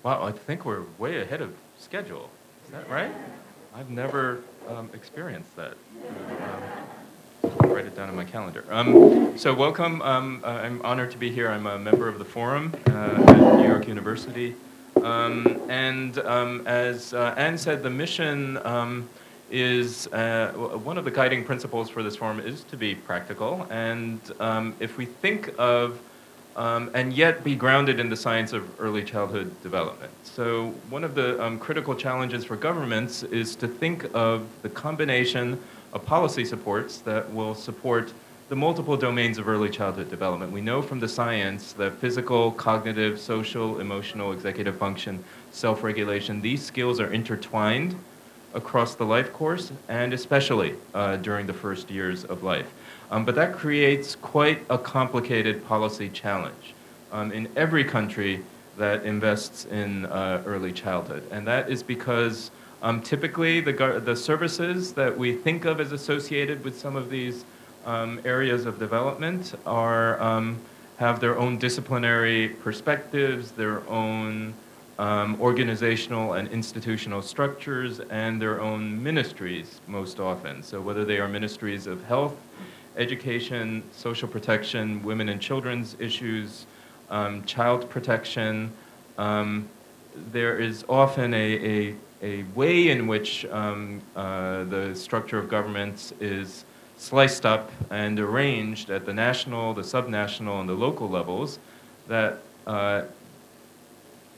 Wow, I think we're way ahead of schedule. Is that right? I've never experienced that. Write it down in my calendar. So welcome. I'm honored to be here. I'm a member of the forum at New York University. As Anne said, the mission is one of the guiding principles for this forum is to be practical. And if we think of and yet be grounded in the science of early childhood development. So one of the critical challenges for governments is to think of the combination of policy supports that will support the multiple domains of early childhood development. We know from the science that physical, cognitive, social, emotional, executive function, self-regulation, these skills are intertwined across the life course and especially during the first years of life. But that creates quite a complicated policy challenge in every country that invests in early childhood. And that is because typically the services that we think of as associated with some of these areas of development have their own disciplinary perspectives, their own organizational and institutional structures, and their own ministries most often. So whether they are ministries of health, education, social protection, women and children's issues, child protection, there is often a way in which the structure of governments is sliced up and arranged at the national, the subnational, and the local levels that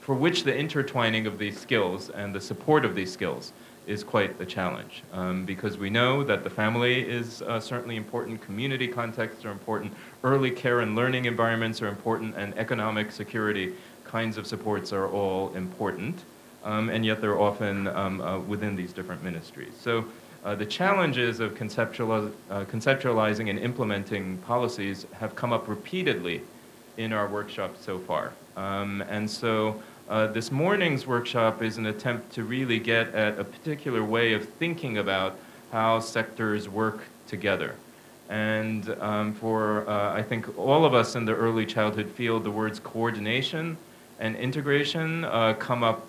for which the intertwining of these skills and the support of these skills is quite a challenge, because we know that the family is certainly important, community contexts are important, early care and learning environments are important, and economic security kinds of supports are all important, and yet they're often within these different ministries. So the challenges of conceptualizing and implementing policies have come up repeatedly in our workshop so far. This morning's workshop is an attempt to really get at a particular way of thinking about how sectors work together. And I think all of us in the early childhood field, the words coordination and integration come up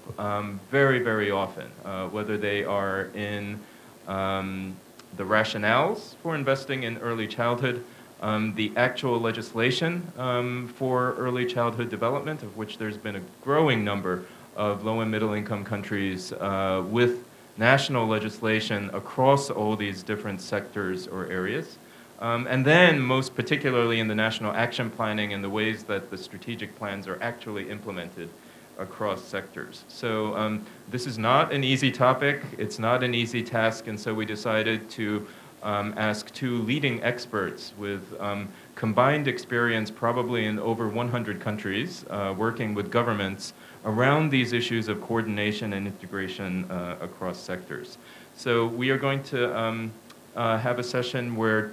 very, very often, whether they are in the rationales for investing in early childhood, the actual legislation for early childhood development, of which there's been a growing number of low and middle income countries with national legislation across all these different sectors or areas. And then most particularly in the national action planning and the ways that the strategic plans are actually implemented across sectors. So this is not an easy topic, it's not an easy task, and so we decided to ask two leading experts with combined experience probably in over 100 countries working with governments around these issues of coordination and integration across sectors. So we are going to have a session where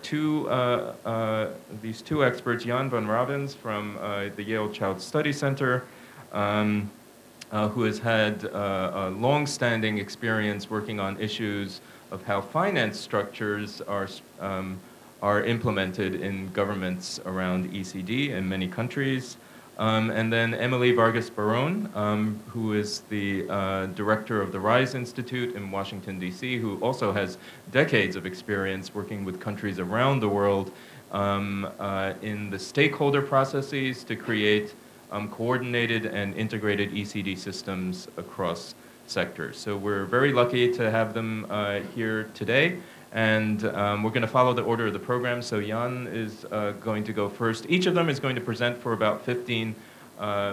these two experts, Jan van Ravens from the Yale Child Study Center, who has had a long-standing experience working on issues of how finance structures are implemented in governments around ECD in many countries. And then Emily Vargas-Barón, who is the director of the RISE Institute in Washington, D.C., who also has decades of experience working with countries around the world in the stakeholder processes to create coordinated and integrated ECD systems across sectors. So we're very lucky to have them here today, and we're going to follow the order of the program. So Jan is going to go first. Each of them is going to present for about 15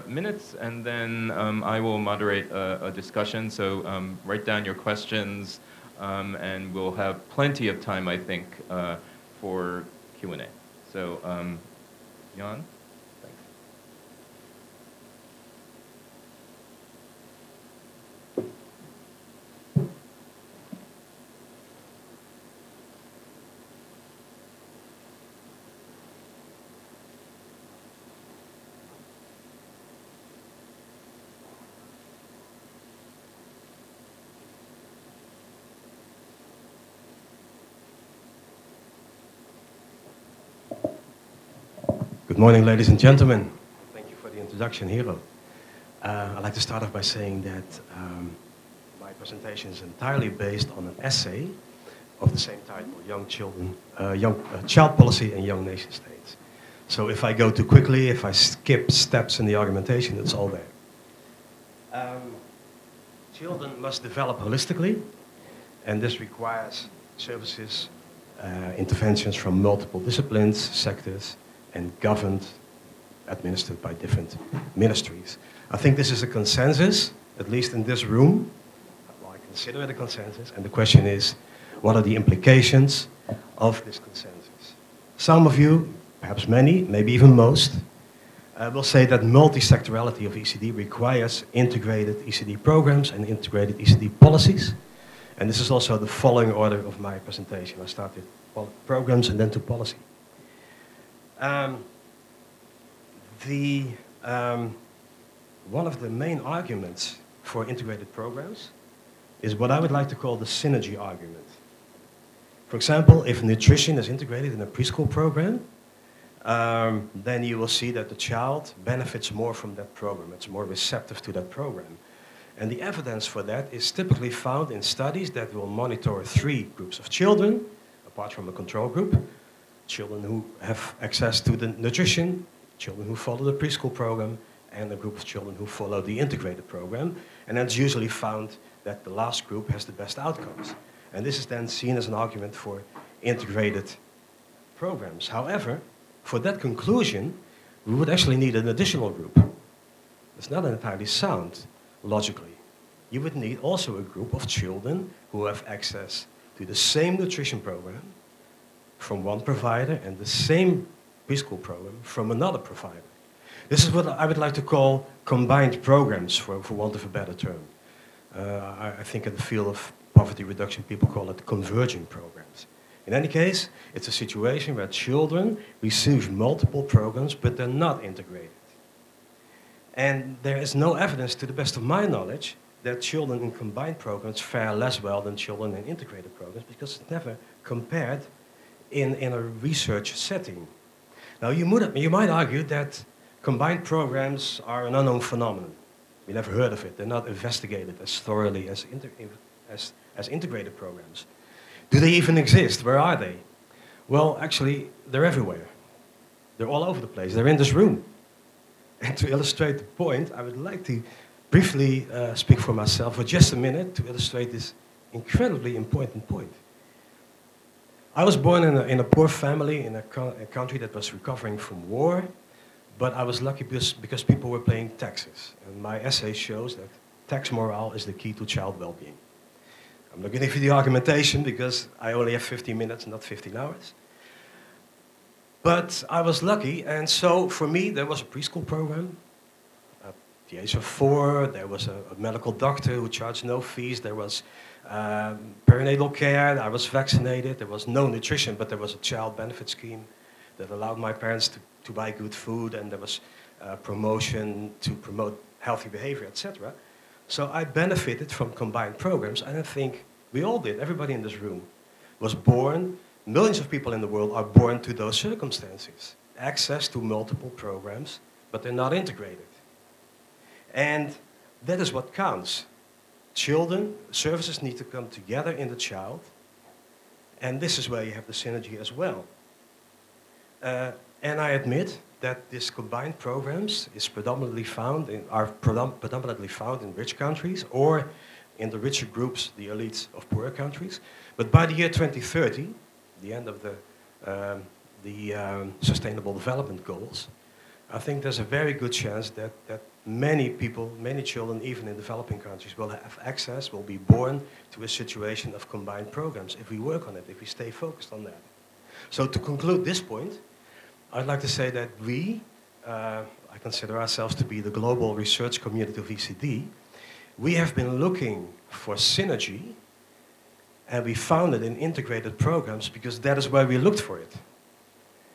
minutes, and then I will moderate a discussion. So write down your questions, and we'll have plenty of time, I think, for Q&A. So Jan? Good morning, ladies and gentlemen. Thank you for the introduction, Hero. I'd like to start off by saying that my presentation is entirely based on an essay of the same title, Child Policy and Young Nation States. So if I go too quickly, if I skip steps in the argumentation, it's all there. Children must develop holistically, and this requires services, interventions from multiple disciplines, sectors, and governed, administered by different ministries. I think this is a consensus, at least in this room. Well, I consider it a consensus, and the question is, what are the implications of this consensus? Some of you, perhaps many, maybe even most, will say that multisectorality of ECD requires integrated ECD programs and integrated ECD policies. And this is also the following order of my presentation. I start with programs and then to policy. One of the main arguments for integrated programs is what I would like to call the synergy argument. For example, if nutrition is integrated in a preschool program, then you will see that the child benefits more from that program. It's more receptive to that program. And the evidence for that is typically found in studies that will monitor 3 groups of children, apart from a control group: children who have access to the nutrition, children who follow the preschool program, and a group of children who follow the integrated program. And it's usually found that the last group has the best outcomes. And this is then seen as an argument for integrated programs. However, for that conclusion, we would actually need an additional group. It's not entirely sound, logically. You would need also a group of children who have access to the same nutrition program from one provider and the same preschool program from another provider. This is what I would like to call combined programs, for want of a better term. I think in the field of poverty reduction, people call it converging programs. In any case, it's a situation where children receive multiple programs, but they're not integrated. And there is no evidence, to the best of my knowledge, that children in combined programs fare less well than children in integrated programs, because it's never compared in a research setting. Now, you might argue that combined programs are an unknown phenomenon. We never heard of it. They're not investigated as thoroughly as integrated programs. Do they even exist? Where are they? Well, actually, they're everywhere. They're all over the place. They're in this room. And to illustrate the point, I would like to briefly speak for myself for just a minute to illustrate this incredibly important point. I was born in a poor family in a country that was recovering from war, but I was lucky because people were paying taxes. And my essay shows that tax morale is the key to child well-being. I'm not going to give you the argumentation because I only have 15 minutes, not 15 hours. But I was lucky, and so for me there was a preschool program. At the age of 4, there was a medical doctor who charged no fees. There was perinatal care. I was vaccinated. There was no nutrition, but there was a child benefit scheme that allowed my parents to buy good food, and there was promotion to promote healthy behavior, etc. So I benefited from combined programs, and I think we all did. Everybody in this room was born. Millions of people in the world are born to those circumstances. Access to multiple programs, but they're not integrated. And that is what counts. Children, services need to come together in the child, and this is where you have the synergy as well. And I admit that this combined programs are predominantly found in rich countries or in the richer groups, the elites of poorer countries. But by the year 2030, the end of the Sustainable Development Goals, I think there's a very good chance that many people, many children, even in developing countries, will have access, will be born to a situation of combined programs if we work on it, if we stay focused on that. So to conclude this point, I'd like to say that I consider ourselves to be the global research community of ECD. We have been looking for synergy, and we found it in integrated programs because that is where we looked for it.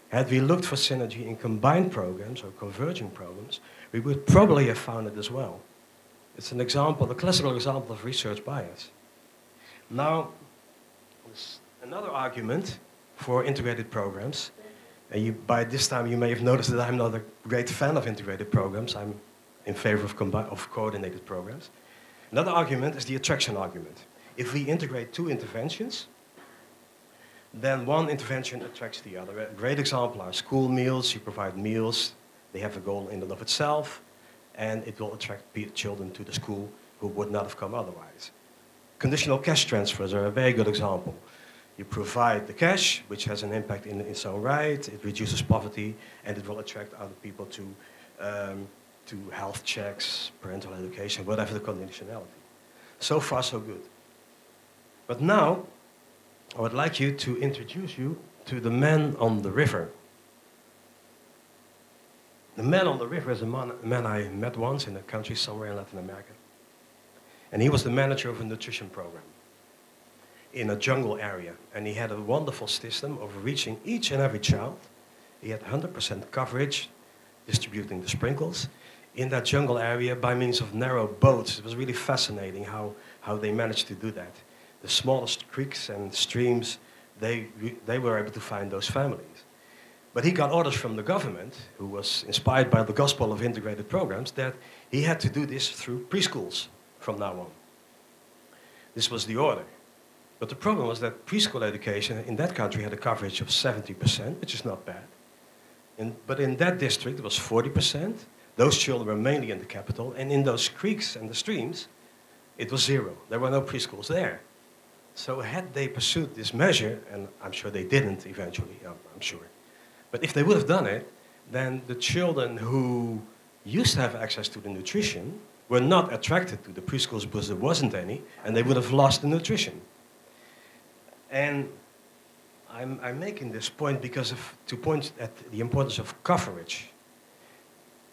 Had we looked for synergy in combined programs or converging programs, we would probably have found it as well. It's an example, a classical example of research bias. Now, another argument for integrated programs, and by this time you may have noticed that I'm not a great fan of integrated programs. I'm in favor of coordinated programs. Another argument is the attraction argument. If we integrate two interventions, then one intervention attracts the other. A great example are school meals. You provide meals. They have a goal in and of itself, and it will attract children to the school who would not have come otherwise. Conditional cash transfers are a very good example. You provide the cash, which has an impact in its own right. It reduces poverty, and it will attract other people to health checks, parental education, whatever the conditionality. So far, so good. But now, I would like to introduce you to the man on the river. The man on the river is a man I met once in a country somewhere in Latin America. And he was the manager of a nutrition program in a jungle area. And he had a wonderful system of reaching each and every child. He had 100% coverage, distributing the sprinkles in that jungle area by means of narrow boats. It was really fascinating how they managed to do that. The smallest creeks and streams, they were able to find those families. But he got orders from the government, who was inspired by the gospel of integrated programs, that he had to do this through preschools from now on. This was the order. But the problem was that preschool education in that country had a coverage of 70%, which is not bad. But in that district, it was 40%. Those children were mainly in the capital, and in those creeks and the streams, it was zero. There were no preschools there. So had they pursued this measure, and I'm sure they didn't eventually, I'm sure. But if they would have done it, then the children who used to have access to the nutrition were not attracted to the preschools because there wasn't any, and they would have lost the nutrition. And I'm making this point to point at the importance of coverage.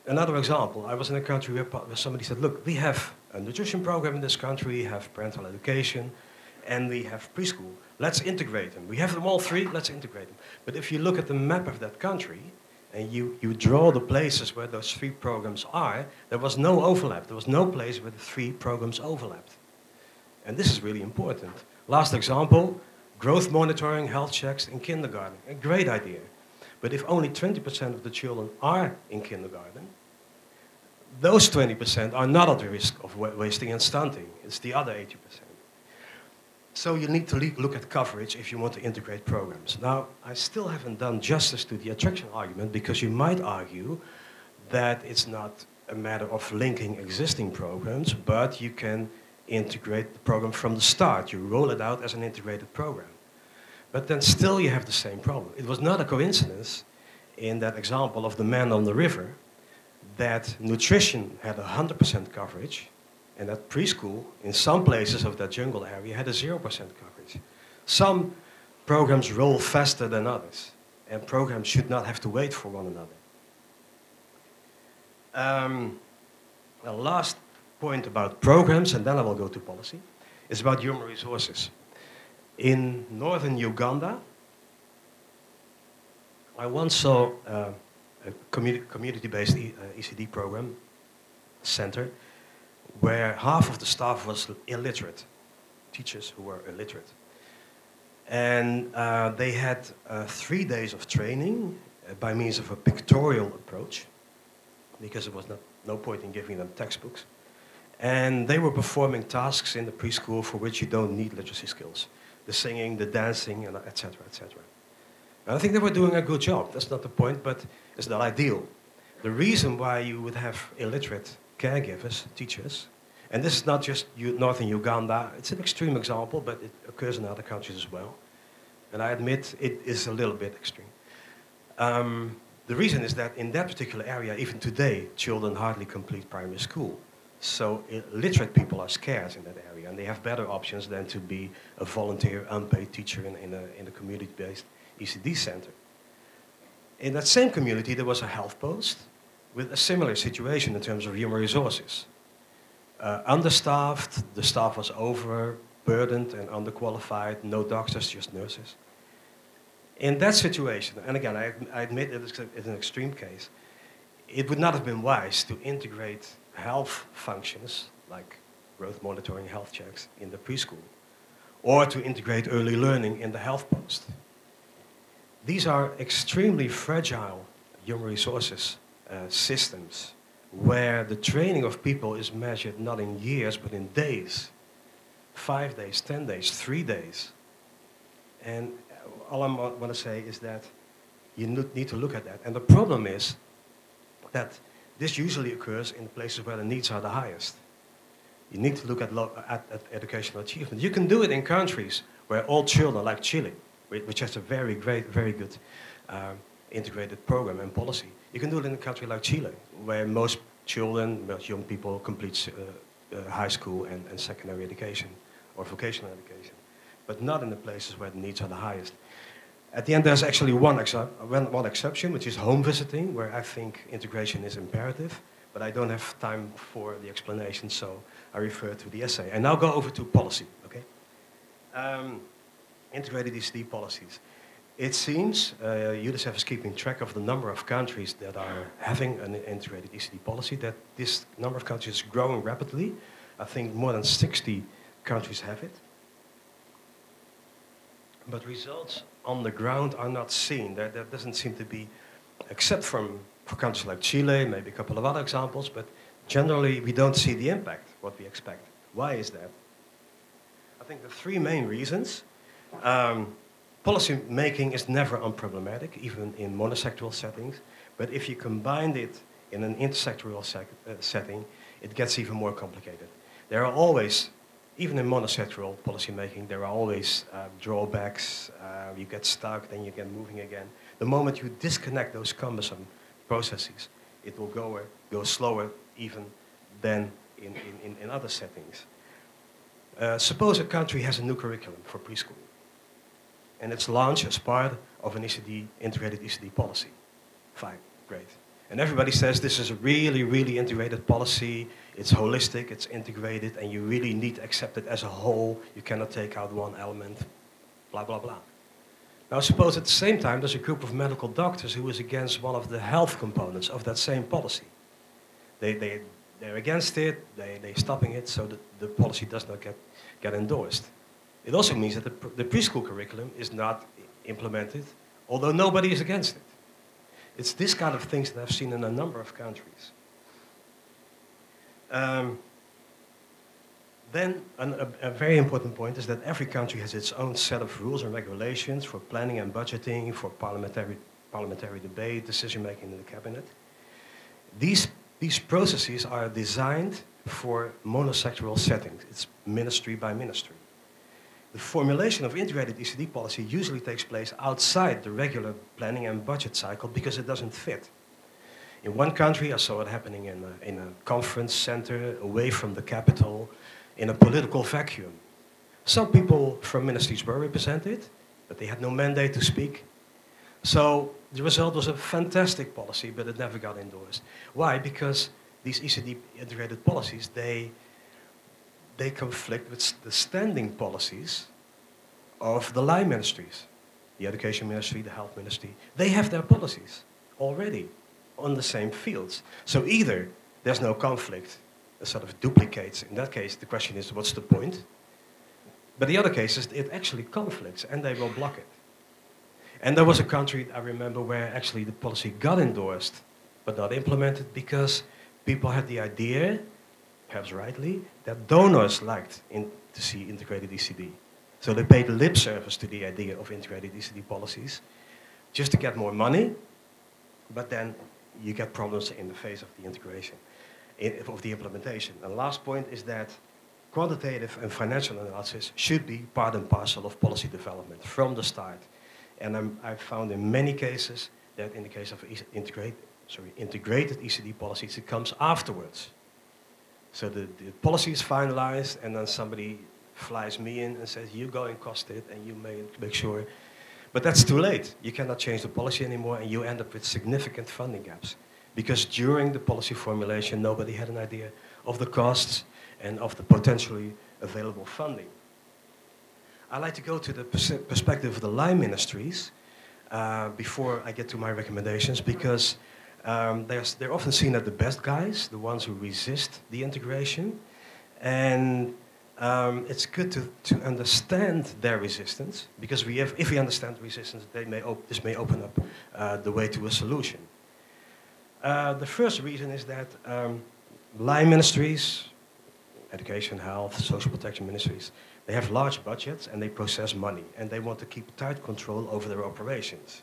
Another example, I was in a country where somebody said, look, we have a nutrition program in this country, we have parental education, and we have preschool. Let's integrate them. We have them all three, let's integrate them. But if you look at the map of that country, and you draw the places where those three programs are, there was no overlap. There was no place where the three programs overlapped. And this is really important. Last example, growth monitoring, health checks in kindergarten. A great idea. But if only 20% of the children are in kindergarten, those 20% are not at the risk of wasting and stunting. It's the other 80%. So you need to look at coverage if you want to integrate programs. Now, I still haven't done justice to the attraction argument, because you might argue that it's not a matter of linking existing programs, but you can integrate the program from the start. You roll it out as an integrated program. But then still you have the same problem. It was not a coincidence in that example of the man on the river that nutrition had 100% coverage, and that preschool, in some places of that jungle area, had a 0% coverage. Some programs roll faster than others, and programs should not have to wait for one another. A last point about programs, and then I will go to policy, is about human resources. In northern Uganda, I once saw a community-based ECD program center where half of the staff was illiterate, teachers who were illiterate. And they had 3 days of training by means of a pictorial approach, because there was no point in giving them textbooks. And they were performing tasks in the preschool for which you don't need literacy skills. The singing, the dancing, and et cetera, et cetera. And I think they were doing a good job. That's not the point, but it's not ideal. The reason why you would have illiterate caregivers, teachers, and this is not just northern Uganda, it's an extreme example, but it occurs in other countries as well. And I admit it is a little bit extreme. The reason is that in that particular area, even today, children hardly complete primary school. So literate people are scarce in that area, and they have better options than to be a volunteer, unpaid teacher in a community-based ECD center. In that same community, there was a health post with a similar situation in terms of human resources. Understaffed, the staff was overburdened and underqualified, no doctors, just nurses. In that situation, and again, I admit it's an extreme case, it would not have been wise to integrate health functions, like growth monitoring, health checks, in the preschool, or to integrate early learning in the health post. These are extremely fragile human resources systems where the training of people is measured not in years, but in days. 5 days, 10 days, 3 days. And all I want to say is that you need to look at that. And the problem is that this usually occurs in places where the needs are the highest. You need to look at educational achievement. You can do it in countries where all children, like Chile, which has a very good integrated program and policy. You can do it in a country like Chile, where most children, most young people complete high school and secondary education or vocational education, but not in the places where the needs are the highest. At the end, there's actually one exception, which is home visiting, where I think integration is imperative, but I don't have time for the explanation, so I refer to the essay. And now go over to policy, okay? Integrated ECD policies. It seems UNICEF is keeping track of the number of countries that are having an integrated ECD policy, that this number of countries is growing rapidly. I think more than 60 countries have it. But results on the ground are not seen. There doesn't seem to be, except for countries like Chile, maybe a couple of other examples, but generally we don't see the impact, what we expect. Why is that? I think the three main reasons. Policy making is never unproblematic, even in monosectoral settings, but if you combine it in an intersectoral setting, it gets even more complicated. There are always, even in monosectoral policy making, there are always drawbacks. You get stuck, then you get moving again. The moment you disconnect those cumbersome processes, it will go slower even than in other settings. Suppose a country has a new curriculum for preschool, and it's launched as part of an integrated ECD policy. Fine, great. And everybody says this is a really integrated policy, it's holistic, it's integrated, and you really need to accept it as a whole. You cannot take out one element, blah, blah, blah. Now suppose at the same time there's a group of medical doctors who is against one of the health components of that same policy. They're against it, they're stopping it, so that the policy does not get endorsed. It also means that the preschool curriculum is not implemented, although nobody is against it. It's this kind of things that I've seen in a number of countries. Then a very important point is that every country has its own set of rules and regulations for planning and budgeting, for parliamentary debate, decision-making in the cabinet. These processes are designed for monosectoral settings. It's ministry by ministry. The formulation of integrated ECD policy usually takes place outside the regular planning and budget cycle because it doesn't fit. In one country, I saw it happening in a conference center, away from the capital, in a political vacuum. Some people from ministries were represented, but they had no mandate to speak. So the result was a fantastic policy, but it never got endorsed. Why? Because these ECD integrated policies, they conflict with the standing policies of the line ministries, the education ministry, the health ministry. They have their policies already on the same fields. So either there's no conflict, it sort of duplicates. In that case, the question is, what's the point? But the other case is it actually conflicts, and they will block it. And there was a country, I remember, where actually the policy got endorsed, but not implemented because people had the idea, perhaps rightly, that donors liked to see integrated ECD. So they paid lip service to the idea of integrated ECD policies just to get more money, but then you get problems in the face of the integration, of the implementation. And the last point is that quantitative and financial analysis should be part and parcel of policy development from the start. And I've found in many cases that in the case of integrated ECD policies, it comes afterwards. So the policy is finalized, and then somebody flies me in and says, you go and cost it, and you may make sure. But that's too late. You cannot change the policy anymore, and you end up with significant funding gaps. Because during the policy formulation, nobody had an idea of the costs and of the potentially available funding. I like to go to the perspective of the line ministries before I get to my recommendations, because they're often seen as the best guys, the ones who resist the integration. And it's good to understand their resistance, because if we understand resistance, this may open up the way to a solution. The first reason is that line ministries, education, health, social protection ministries, they have large budgets and they process money and they want to keep tight control over their operations.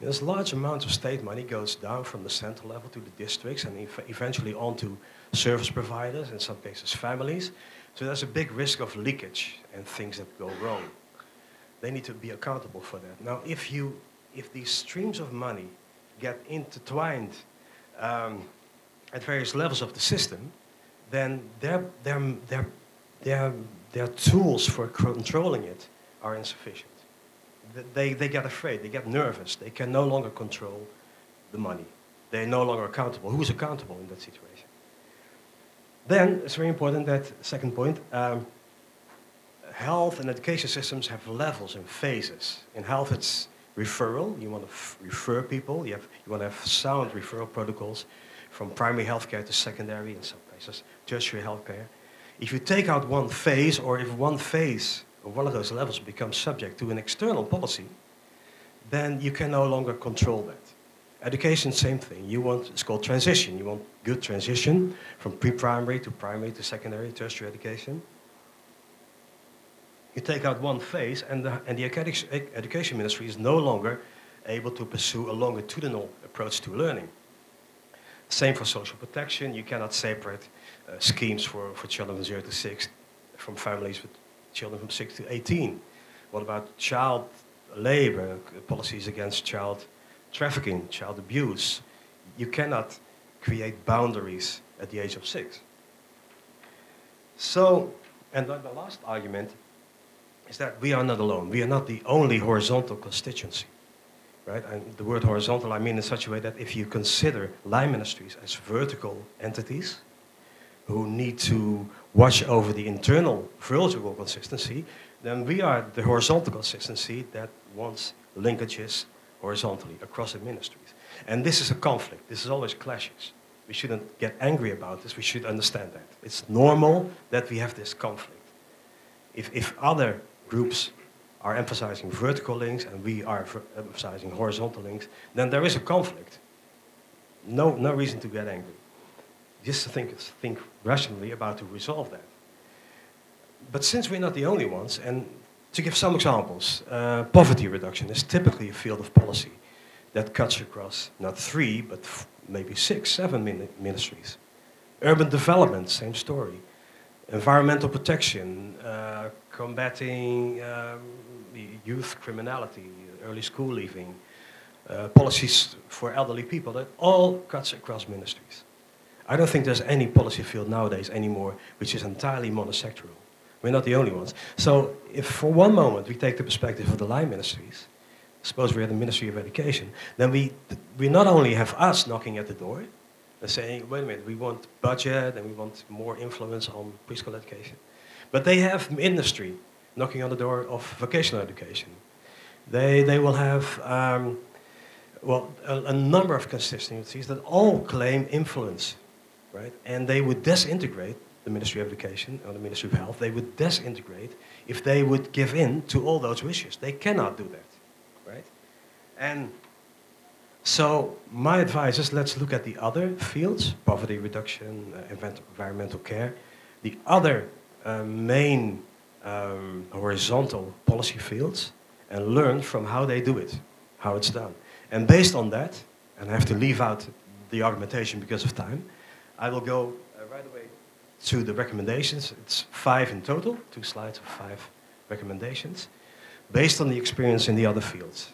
This large amount of state money goes down from the central level to the districts and eventually on to service providers, in some cases families. So there's a big risk of leakage and things that go wrong. They need to be accountable for that. Now, if these streams of money get intertwined at various levels of the system, then their tools for controlling it are insufficient. They get afraid, they get nervous, they can no longer control the money. They're no longer accountable. Who's accountable in that situation? Then, it's very important that, second point, health and education systems have levels and phases. In health, it's referral. You want to refer people. You want to have sound referral protocols from primary healthcare to secondary, in some places, tertiary healthcare. If you take out one phase, or if one phase of one of those levels becomes subject to an external policy, then you can no longer control that. Education, same thing. It's called transition. You want good transition from pre-primary to secondary, tertiary education. You take out one phase, and the education ministry is no longer able to pursue a longitudinal approach to learning. Same for social protection. You cannot separate schemes for children from 0 to 6 from families with children from 6 to 18. What about child labor, policies against child trafficking, child abuse? You cannot create boundaries at the age of 6. So, and the last argument is that we are not alone. We are not the only horizontal constituency, right? And the word horizontal I mean in such a way that if you consider line ministries as vertical entities who need to watch over the internal vertical consistency, then we are the horizontal consistency that wants linkages horizontally across the ministries. And this is a conflict. This is always clashes. We shouldn't get angry about this. We should understand that. It's normal that we have this conflict. If other groups are emphasizing vertical links and we are emphasizing horizontal links, then there is a conflict. No reason to get angry. Just to think rationally about to resolve that. But since we're not the only ones, and to give some examples, poverty reduction is typically a field of policy that cuts across not 3, but maybe 6, 7 ministries. Urban development, same story. Environmental protection, combating youth criminality, early school leaving, policies for elderly people, that all cuts across ministries. I don't think there's any policy field nowadays anymore which is entirely monosectoral. We're not the only ones. So if for one moment we take the perspective of the line ministries, suppose we're the Ministry of Education, then we not only have us knocking at the door and saying, wait a minute, we want budget and we want more influence on preschool education. But they have industry knocking on the door of vocational education. They will have a number of constituencies that all claim influence, right? And they would disintegrate the Ministry of Education or the Ministry of Health. They would disintegrate if they would give in to all those wishes. They cannot do that, right? And so my advice is let's look at the other fields, poverty reduction, environmental care, the other main horizontal policy fields, and learn from how they do it, how it's done. And based on that, and I have to leave out the argumentation because of time, I will go right away to the recommendations. It's 5 in total, 2 slides of 5 recommendations, based on the experience in the other fields,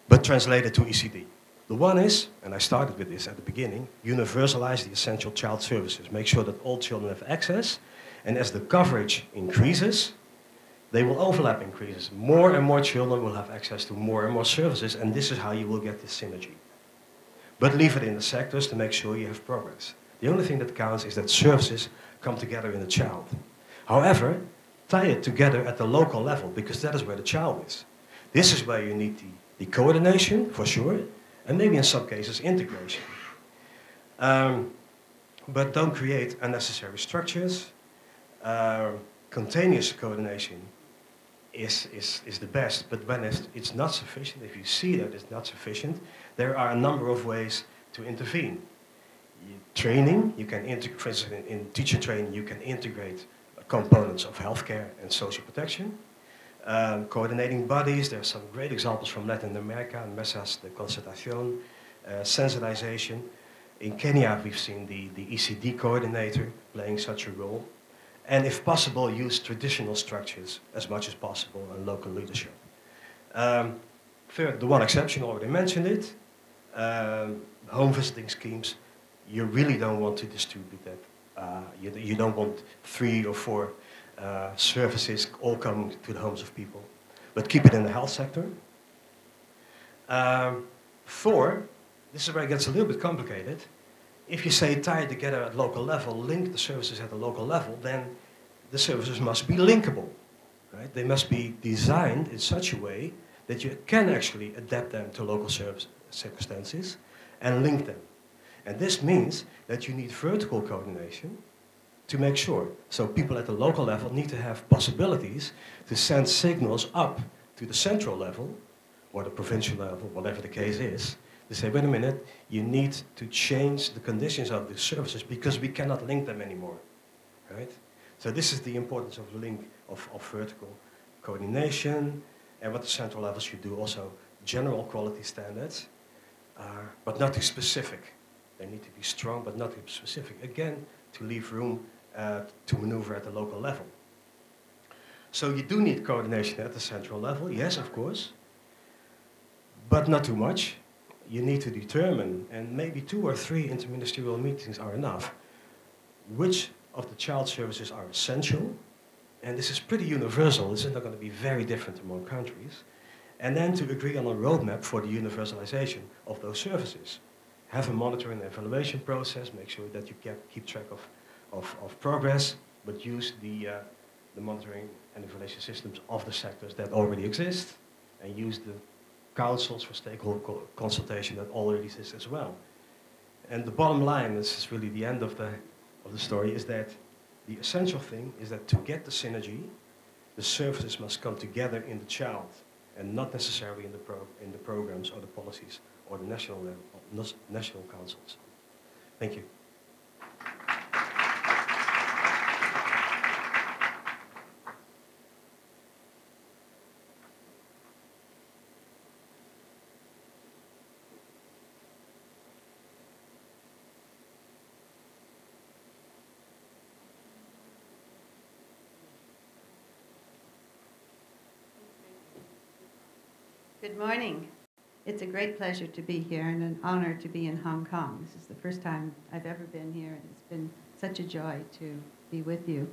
but translated to ECD. The one is, and I started with this at the beginning, universalize the essential child services. Make sure that all children have access, and as the coverage increases, they will overlap increases. More and more children will have access to more and more services, and this is how you will get this synergy. But leave it in the sectors to make sure you have progress. The only thing that counts is that services come together in the child. However, tie it together at the local level, because that is where the child is. This is where you need the coordination, for sure, and maybe in some cases integration. But don't create unnecessary structures. Continuous coordination is the best, but when it's not sufficient, if you see that it's not sufficient, there are a number of ways to intervene. Training, you can integrate, for instance, in teacher training, you can integrate components of healthcare and social protection. Coordinating bodies, there are some great examples from Latin America, mesas de concertación, sensitization. In Kenya, we've seen the ECD coordinator playing such a role. And if possible, use traditional structures as much as possible and local leadership. Third, the one exception, already mentioned it, home visiting schemes. You really don't want to distribute that. You don't want 3 or 4 services all coming to the homes of people, but keep it in the health sector. 4, this is where it gets a little bit complicated. If you say tie it together at local level, link the services at the local level, then the services must be linkable, right? They must be designed in such a way that you can actually adapt them to local circumstances and link them. And this means that you need vertical coordination to make sure. So people at the local level need to have possibilities to send signals up to the central level or the provincial level, whatever the case is, to say, wait a minute, you need to change the conditions of the services because we cannot link them anymore, right? So this is the importance of link of vertical coordination, and what the central level should do also, general quality standards, but not too specific. They need to be strong, but not too specific. Again, to leave room to maneuver at the local level. So you do need coordination at the central level, yes, of course, but not too much. You need to determine, and maybe 2 or 3 interministerial meetings are enough, which of the child services are essential, and this is pretty universal. This is not going to be very different among countries, and then to agree on a roadmap for the universalization of those services. Have a monitoring and evaluation process, make sure that you keep track of progress, but use the monitoring and evaluation systems of the sectors that already exist, and use the councils for stakeholder consultation that already exist as well. And the bottom line, this is really the end of the story, is that the essential thing is that to get the synergy, the services must come together in the child, and not necessarily in the programs or the policies or the national level, national councils. Thank you. Good morning. It's a great pleasure to be here and an honor to be in Hong Kong. This is the first time I've ever been here, and it's been such a joy to be with you.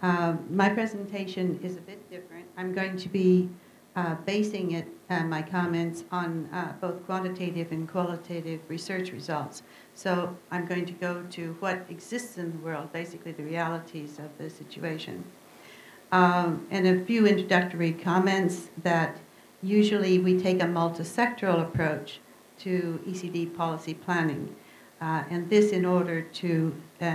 My presentation is a bit different. I'm going to be basing my comments on both quantitative and qualitative research results. So I'm going to go to what exists in the world, basically the realities of the situation. And a few introductory comments that usually we take a multisectoral approach to ECD policy planning, and this in order to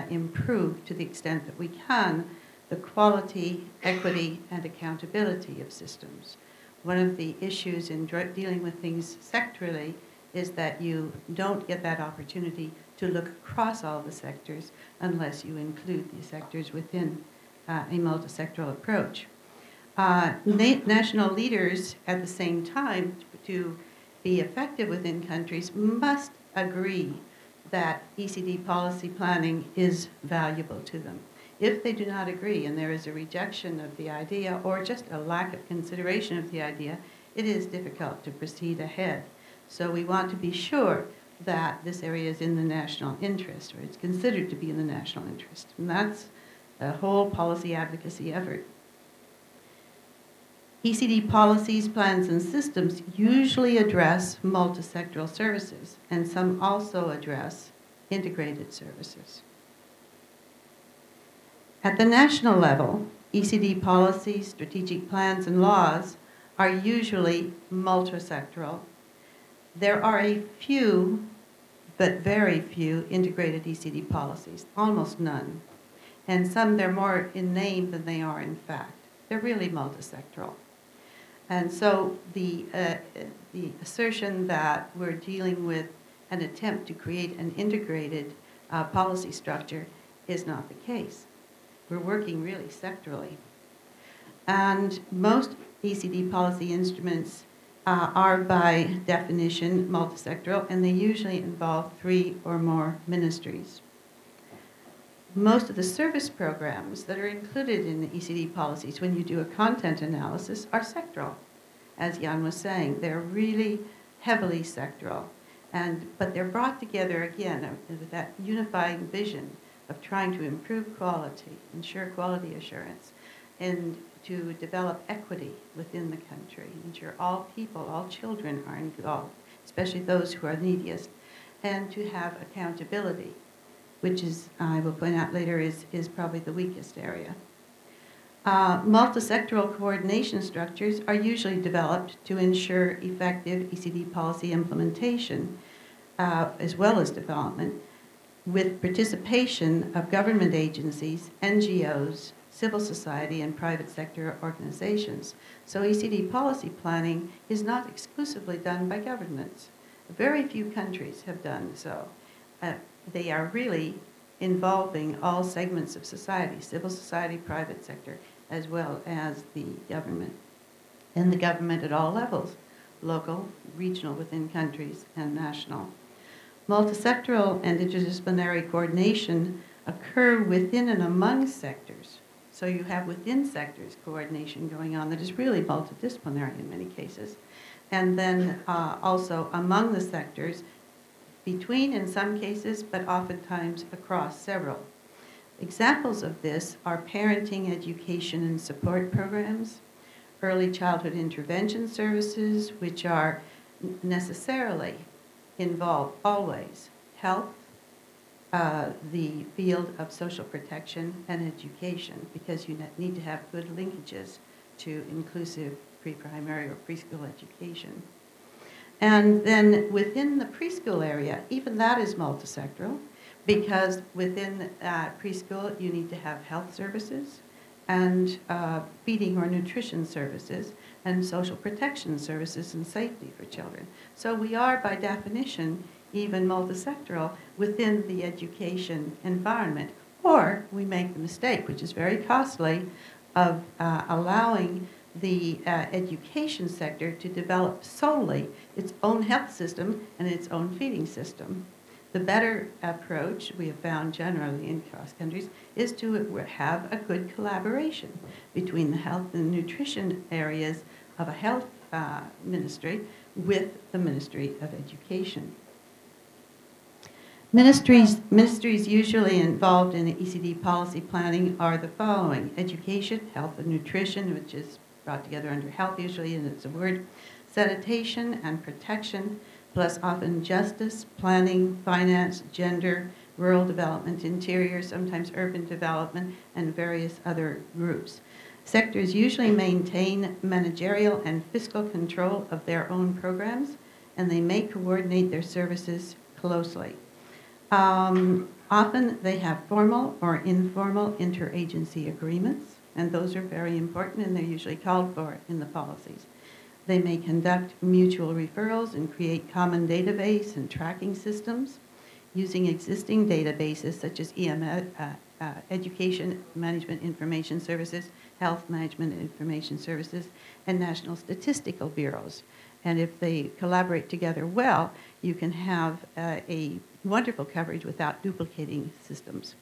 improve, to the extent that we can, the quality, equity, and accountability of systems. One of the issues in dealing with things sectorally is that you don't get that opportunity to look across all the sectors unless you include these sectors within a multisectoral approach. National leaders, at the same time, to be effective within countries, must agree that ECD policy planning is valuable to them. If they do not agree and there is a rejection of the idea or just a lack of consideration of the idea, it is difficult to proceed ahead. So we want to be sure that this area is in the national interest, or it's considered to be in the national interest. And that's a whole policy advocacy effort. ECD policies, plans, and systems usually address multisectoral services, and some also address integrated services. At the national level, ECD policies, strategic plans, and laws are usually multisectoral. There are a few, but very few, integrated ECD policies, almost none. And some, they're more in name than they are in fact. They're really multisectoral. And so the assertion that we're dealing with an attempt to create an integrated policy structure is not the case. We're working really sectorally. And most ECD policy instruments are by definition multisectoral, and they usually involve 3 or more ministries. Most of the service programs that are included in the ECD policies when you do a content analysis are sectoral. As Jan was saying, they're really heavily sectoral. But they're brought together again with that unifying vision of trying to improve quality, ensure quality assurance, and to develop equity within the country, ensure all people, all children are involved, especially those who are neediest, and to have accountability, which is, I will point out later, is probably the weakest area. Multisectoral coordination structures are usually developed to ensure effective ECD policy implementation, as well as development, with participation of government agencies, NGOs, civil society, and private sector organizations. So ECD policy planning is not exclusively done by governments. Very few countries have done so. They are really involving all segments of society, civil society, private sector, as well as the government. And the government at all levels, local, regional within countries, and national. Multisectoral and interdisciplinary coordination occur within and among sectors. So you have within sectors coordination going on that is really multidisciplinary in many cases. And then also among the sectors, between in some cases, but oftentimes across several. Examples of this are parenting, education, and support programs, early childhood intervention services, which are necessarily involve always health, the field of social protection, and education, because you need to have good linkages to inclusive pre-primary or preschool education. And then within the preschool area, even that is multisectoral, because within preschool you need to have health services and feeding or nutrition services and social protection services and safety for children. So we are, by definition, even multisectoral within the education environment. Or we make the mistake, which is very costly, of allowing the education sector to develop solely its own health system and its own feeding system. The better approach, we have found generally in cross countries, is to have a good collaboration between the health and nutrition areas of a health ministry with the Ministry of Education. Ministries usually involved in the ECD policy planning are the following: education, health and nutrition, which is brought together under health usually, and it's a word, sanitation and protection, plus often justice, planning, finance, gender, rural development, interior, sometimes urban development, and various other groups. Sectors usually maintain managerial and fiscal control of their own programs, and they may coordinate their services closely. Often they have formal or informal interagency agreements, and those are very important, and they're usually called for in the policies. They may conduct mutual referrals and create common database and tracking systems using existing databases such as Education Management Information Services, Health Management Information Services, and National Statistical Bureaus. And if they collaborate together well, you can have a wonderful coverage without duplicating systems.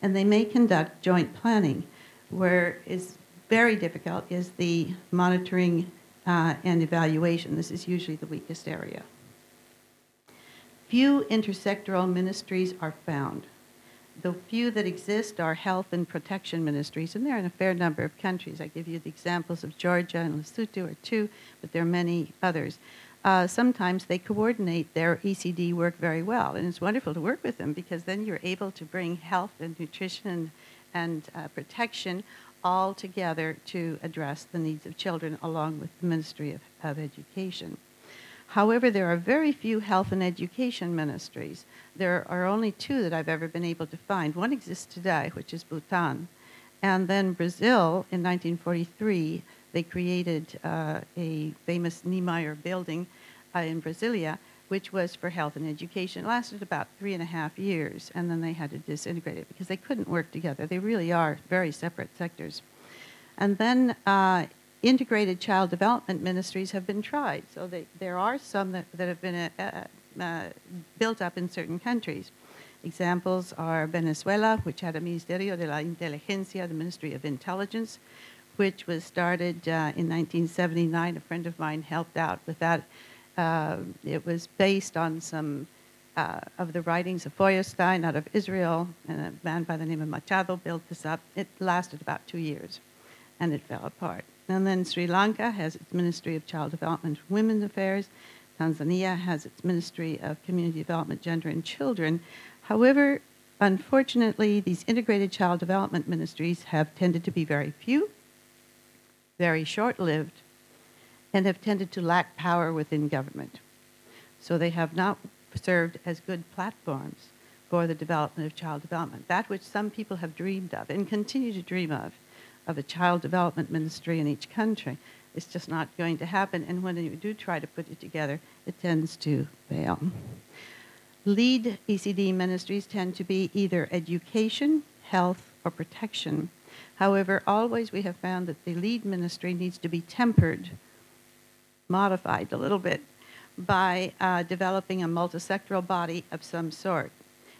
And they may conduct joint planning, where is very difficult is the monitoring and evaluation. This is usually the weakest area. Few intersectoral ministries are found. The few that exist are health and protection ministries, and they're in a fair number of countries. I give you the examples of Georgia and Lesotho are two, but there are many others. Sometimes they coordinate their ECD work very well, and it's wonderful to work with them because then you're able to bring health and nutrition and protection all together to address the needs of children along with the Ministry of Education. However, there are very few health and education ministries. There are only two that I've ever been able to find. One exists today, which is Bhutan. And then Brazil, in 1943, they created a famous Niemeyer building in Brasilia which was for health and education. It lasted about 3.5 years, and then they had to disintegrate it because they couldn't work together. They really are very separate sectors. And then integrated child development ministries have been tried. So there are some that have been built up in certain countries. Examples are Venezuela, which had a Ministerio de la Inteligencia, the Ministry of Intelligence, which was started in 1979. A friend of mine helped out with that. It was based on some of the writings of Feuerstein out of Israel, and a man by the name of Machado built this up. It lasted about 2 years, and it fell apart. And then Sri Lanka has its Ministry of Child Development and Women's Affairs. Tanzania has its Ministry of Community Development, Gender and Children. However, unfortunately, these integrated child development ministries have tended to be very few, very short-lived, and have tended to lack power within government. So they have not served as good platforms for the development of child development. That which some people have dreamed of and continue to dream of a child development ministry in each country, is just not going to happen. And when you do try to put it together, it tends to fail. Lead ECD ministries tend to be either education, health, or protection. However, always we have found that the lead ministry needs to be tempered, modified a little bit, by developing a multisectoral body of some sort.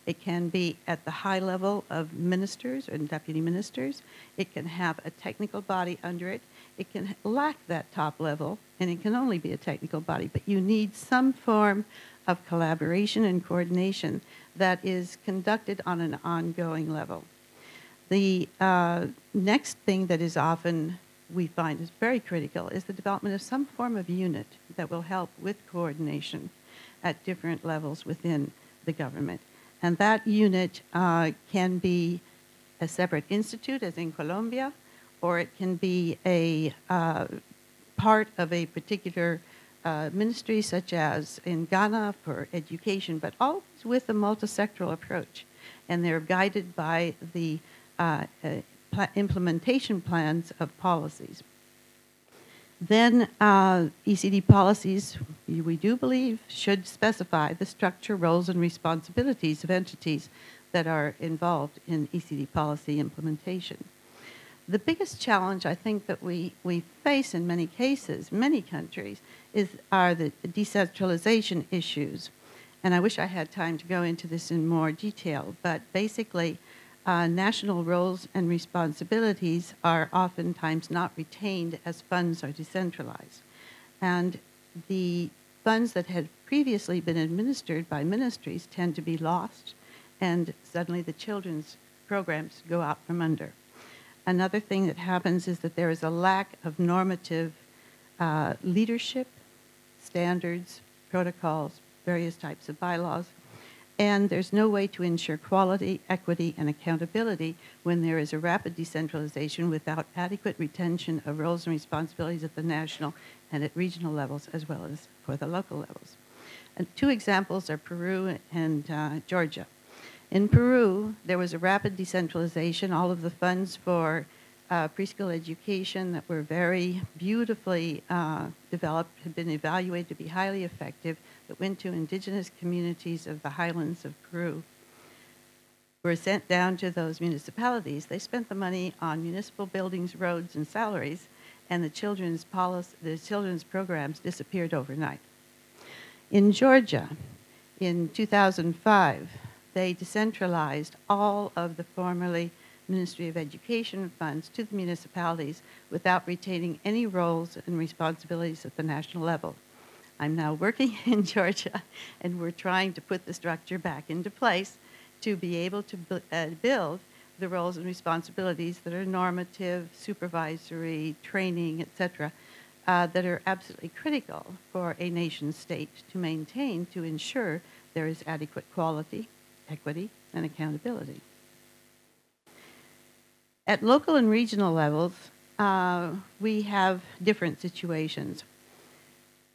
It can be at the high level of ministers and deputy ministers. It can have a technical body under it. It can lack that top level, and it can only be a technical body, but you need some form of collaboration and coordination that is conducted on an ongoing level. The next thing that is often we find is very critical is the development of some form of unit that will help with coordination at different levels within the government. And that unit can be a separate institute, as in Colombia, or it can be a part of a particular ministry, such as in Ghana for education, but always with a multisectoral approach. And they're guided by the implementation plans of policies. Then ECD policies, we do believe, should specify the structure, roles, and responsibilities of entities that are involved in ECD policy implementation. The biggest challenge I think that we face in many cases, many countries, are the decentralization issues. And I wish I had time to go into this in more detail, but basically national roles and responsibilities are oftentimes not retained as funds are decentralized. And the funds that had previously been administered by ministries tend to be lost, and suddenly the children's programs go out from under. Another thing that happens is that there is a lack of normative leadership, standards, protocols, various types of bylaws, and there's no way to ensure quality, equity, and accountability when there is a rapid decentralization without adequate retention of roles and responsibilities at the national and at regional levels, as well as for the local levels. And two examples are Peru and Georgia. In Peru, there was a rapid decentralization. All of the funds for preschool education that were very beautifully developed had been evaluated to be highly effective, that went to indigenous communities of the highlands of Peru, were sent down to those municipalities. They spent the money on municipal buildings, roads, and salaries, and the children's programs disappeared overnight. In Georgia, in 2005, they decentralized all of the formerly Ministry of Education funds to the municipalities without retaining any roles and responsibilities at the national level. I'm now working in Georgia, and we're trying to put the structure back into place to be able to build the roles and responsibilities that are normative, supervisory, training, etc., that are absolutely critical for a nation state to maintain to ensure there is adequate quality, equity, and accountability. At local and regional levels, we have different situations.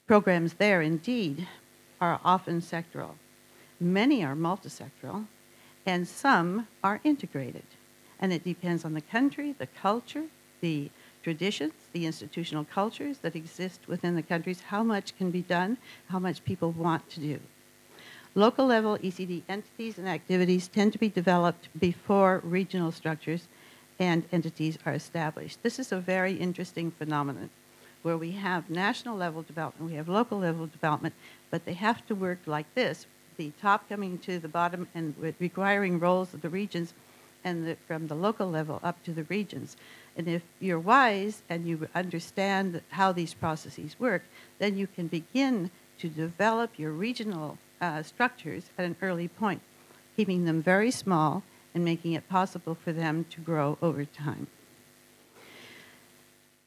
Programs there, indeed, are often sectoral. Many are multisectoral, and some are integrated. And it depends on the country, the culture, the traditions, the institutional cultures that exist within the countries, how much can be done, how much people want to do. Local level ECD entities and activities tend to be developed before regional structures and entities are established. This is a very interesting phenomenon where we have national level development, we have local level development, but they have to work like this, the top coming to the bottom and requiring roles of the regions and from the local level up to the regions. And if you're wise and you understand how these processes work, then you can begin to develop your regional structures at an early point, keeping them very small and making it possible for them to grow over time.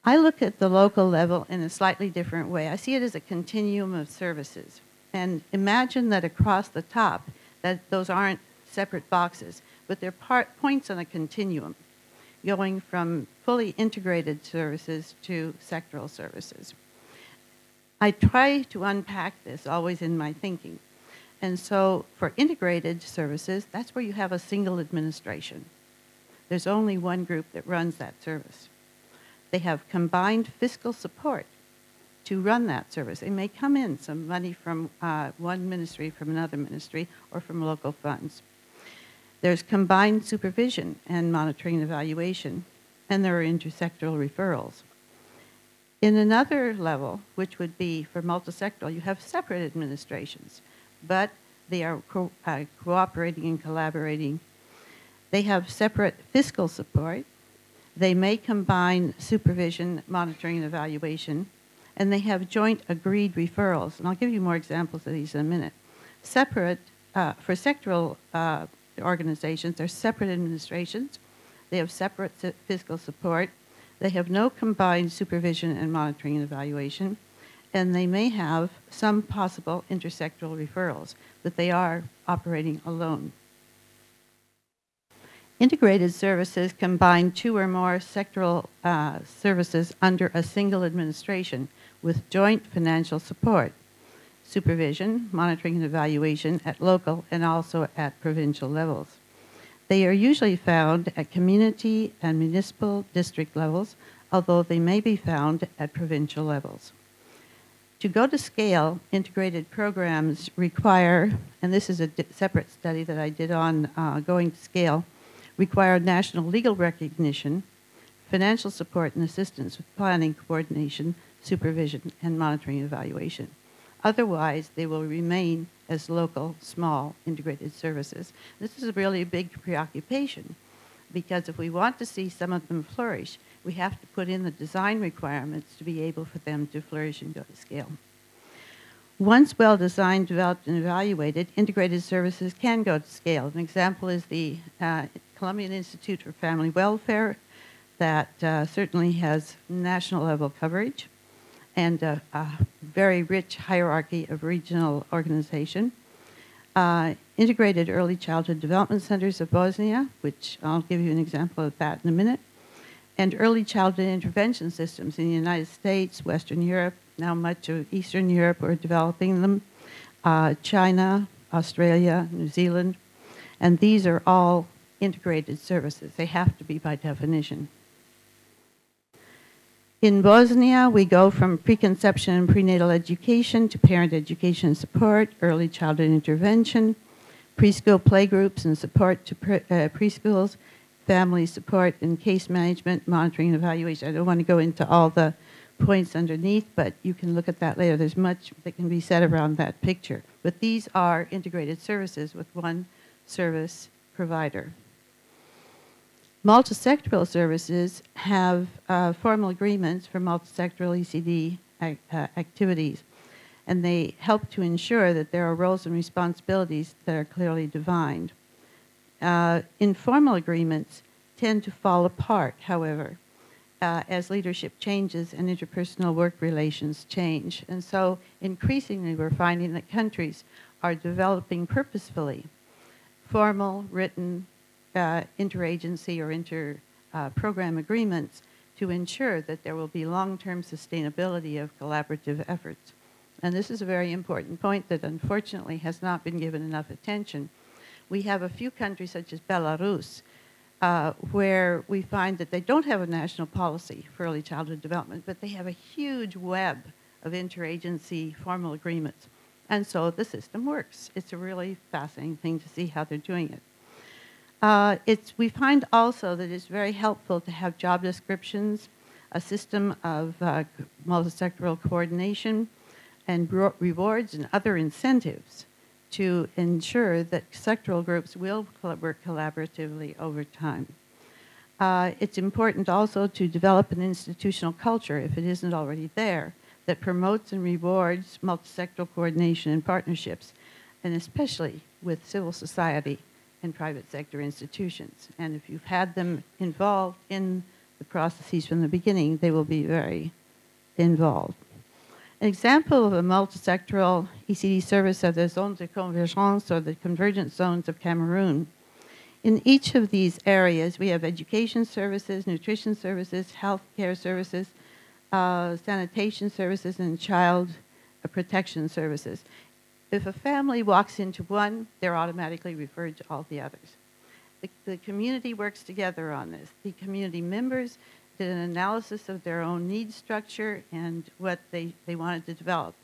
I look at the local level in a slightly different way. I see it as a continuum of services. And imagine that across the top, that those aren't separate boxes, but they're points on a continuum, going from fully integrated services to sectoral services. I try to unpack this always in my thinking. And so for integrated services, that's where you have a single administration. There's only one group that runs that service. They have combined fiscal support to run that service. It may come in some money from one ministry, from another ministry, or from local funds. There's combined supervision and monitoring and evaluation, and there are intersectoral referrals. In another level, which would be for multisectoral, you have separate administrations, but they are cooperating and collaborating. They have separate fiscal support. They may combine supervision, monitoring, and evaluation, and they have joint agreed referrals. And I'll give you more examples of these in a minute. Separate, for sectoral organizations, they're separate administrations. They have separate fiscal support. They have no combined supervision and monitoring and evaluation. And they may have some possible intersectoral referrals, but they are operating alone. Integrated services combine two or more sectoral services under a single administration with joint financial support, supervision, monitoring and evaluation at local and also at provincial levels. They are usually found at community and municipal district levels, although they may be found at provincial levels. To go to scale, integrated programs require, and this is a separate study that I did on going to scale, require national legal recognition, financial support and assistance with planning, coordination, supervision, and monitoring and evaluation. Otherwise, they will remain as local, small, integrated services. This is really a big preoccupation because if we want to see some of them flourish, we have to put in the design requirements to be able for them to flourish and go to scale. Once well designed, developed, and evaluated, integrated services can go to scale. An example is the Colombian Institute for Family Welfare that certainly has national level coverage and a very rich hierarchy of regional organization. Integrated Early Childhood Development Centers of Bosnia, which I'll give you an example of that in a minute, and early childhood intervention systems in the United States, Western Europe, now much of Eastern Europe are developing them, China, Australia, New Zealand, and these are all integrated services. They have to be by definition. In Bosnia, we go from preconception and prenatal education to parent education and support, early childhood intervention, preschool playgroups and support to preschools, family support and case management, monitoring and evaluation. I don't want to go into all the points underneath, but you can look at that later. There's much that can be said around that picture. But these are integrated services with one service provider. Multisectoral services have formal agreements for multisectoral ECD activities, and they help to ensure that there are roles and responsibilities that are clearly defined. Informal agreements tend to fall apart, however, as leadership changes and interpersonal work relations change. And so increasingly we're finding that countries are developing purposefully formal, written, interagency or inter-program agreements to ensure that there will be long-term sustainability of collaborative efforts. And this is a very important point that unfortunately has not been given enough attention. We have a few countries such as Belarus where we find that they don't have a national policy for early childhood development, but they have a huge web of interagency formal agreements. And so the system works. It's a really fascinating thing to see how they're doing it. We find also that it's very helpful to have job descriptions, a system of multisectoral coordination, and rewards and other incentives to ensure that sectoral groups will work collaboratively over time. It's important also to develop an institutional culture, if it isn't already there, that promotes and rewards multisectoral coordination and partnerships, and especially with civil society and private sector institutions. And if you've had them involved in the processes from the beginning, they will be very involved. An example of a multisectoral ECD service are the zones de convergence, or the convergence zones of Cameroon. In each of these areas, we have education services, nutrition services, health care services, sanitation services, and child protection services. If a family walks into one, they're automatically referred to all the others. The community works together on this. The community members did an analysis of their own need structure and what they wanted to develop.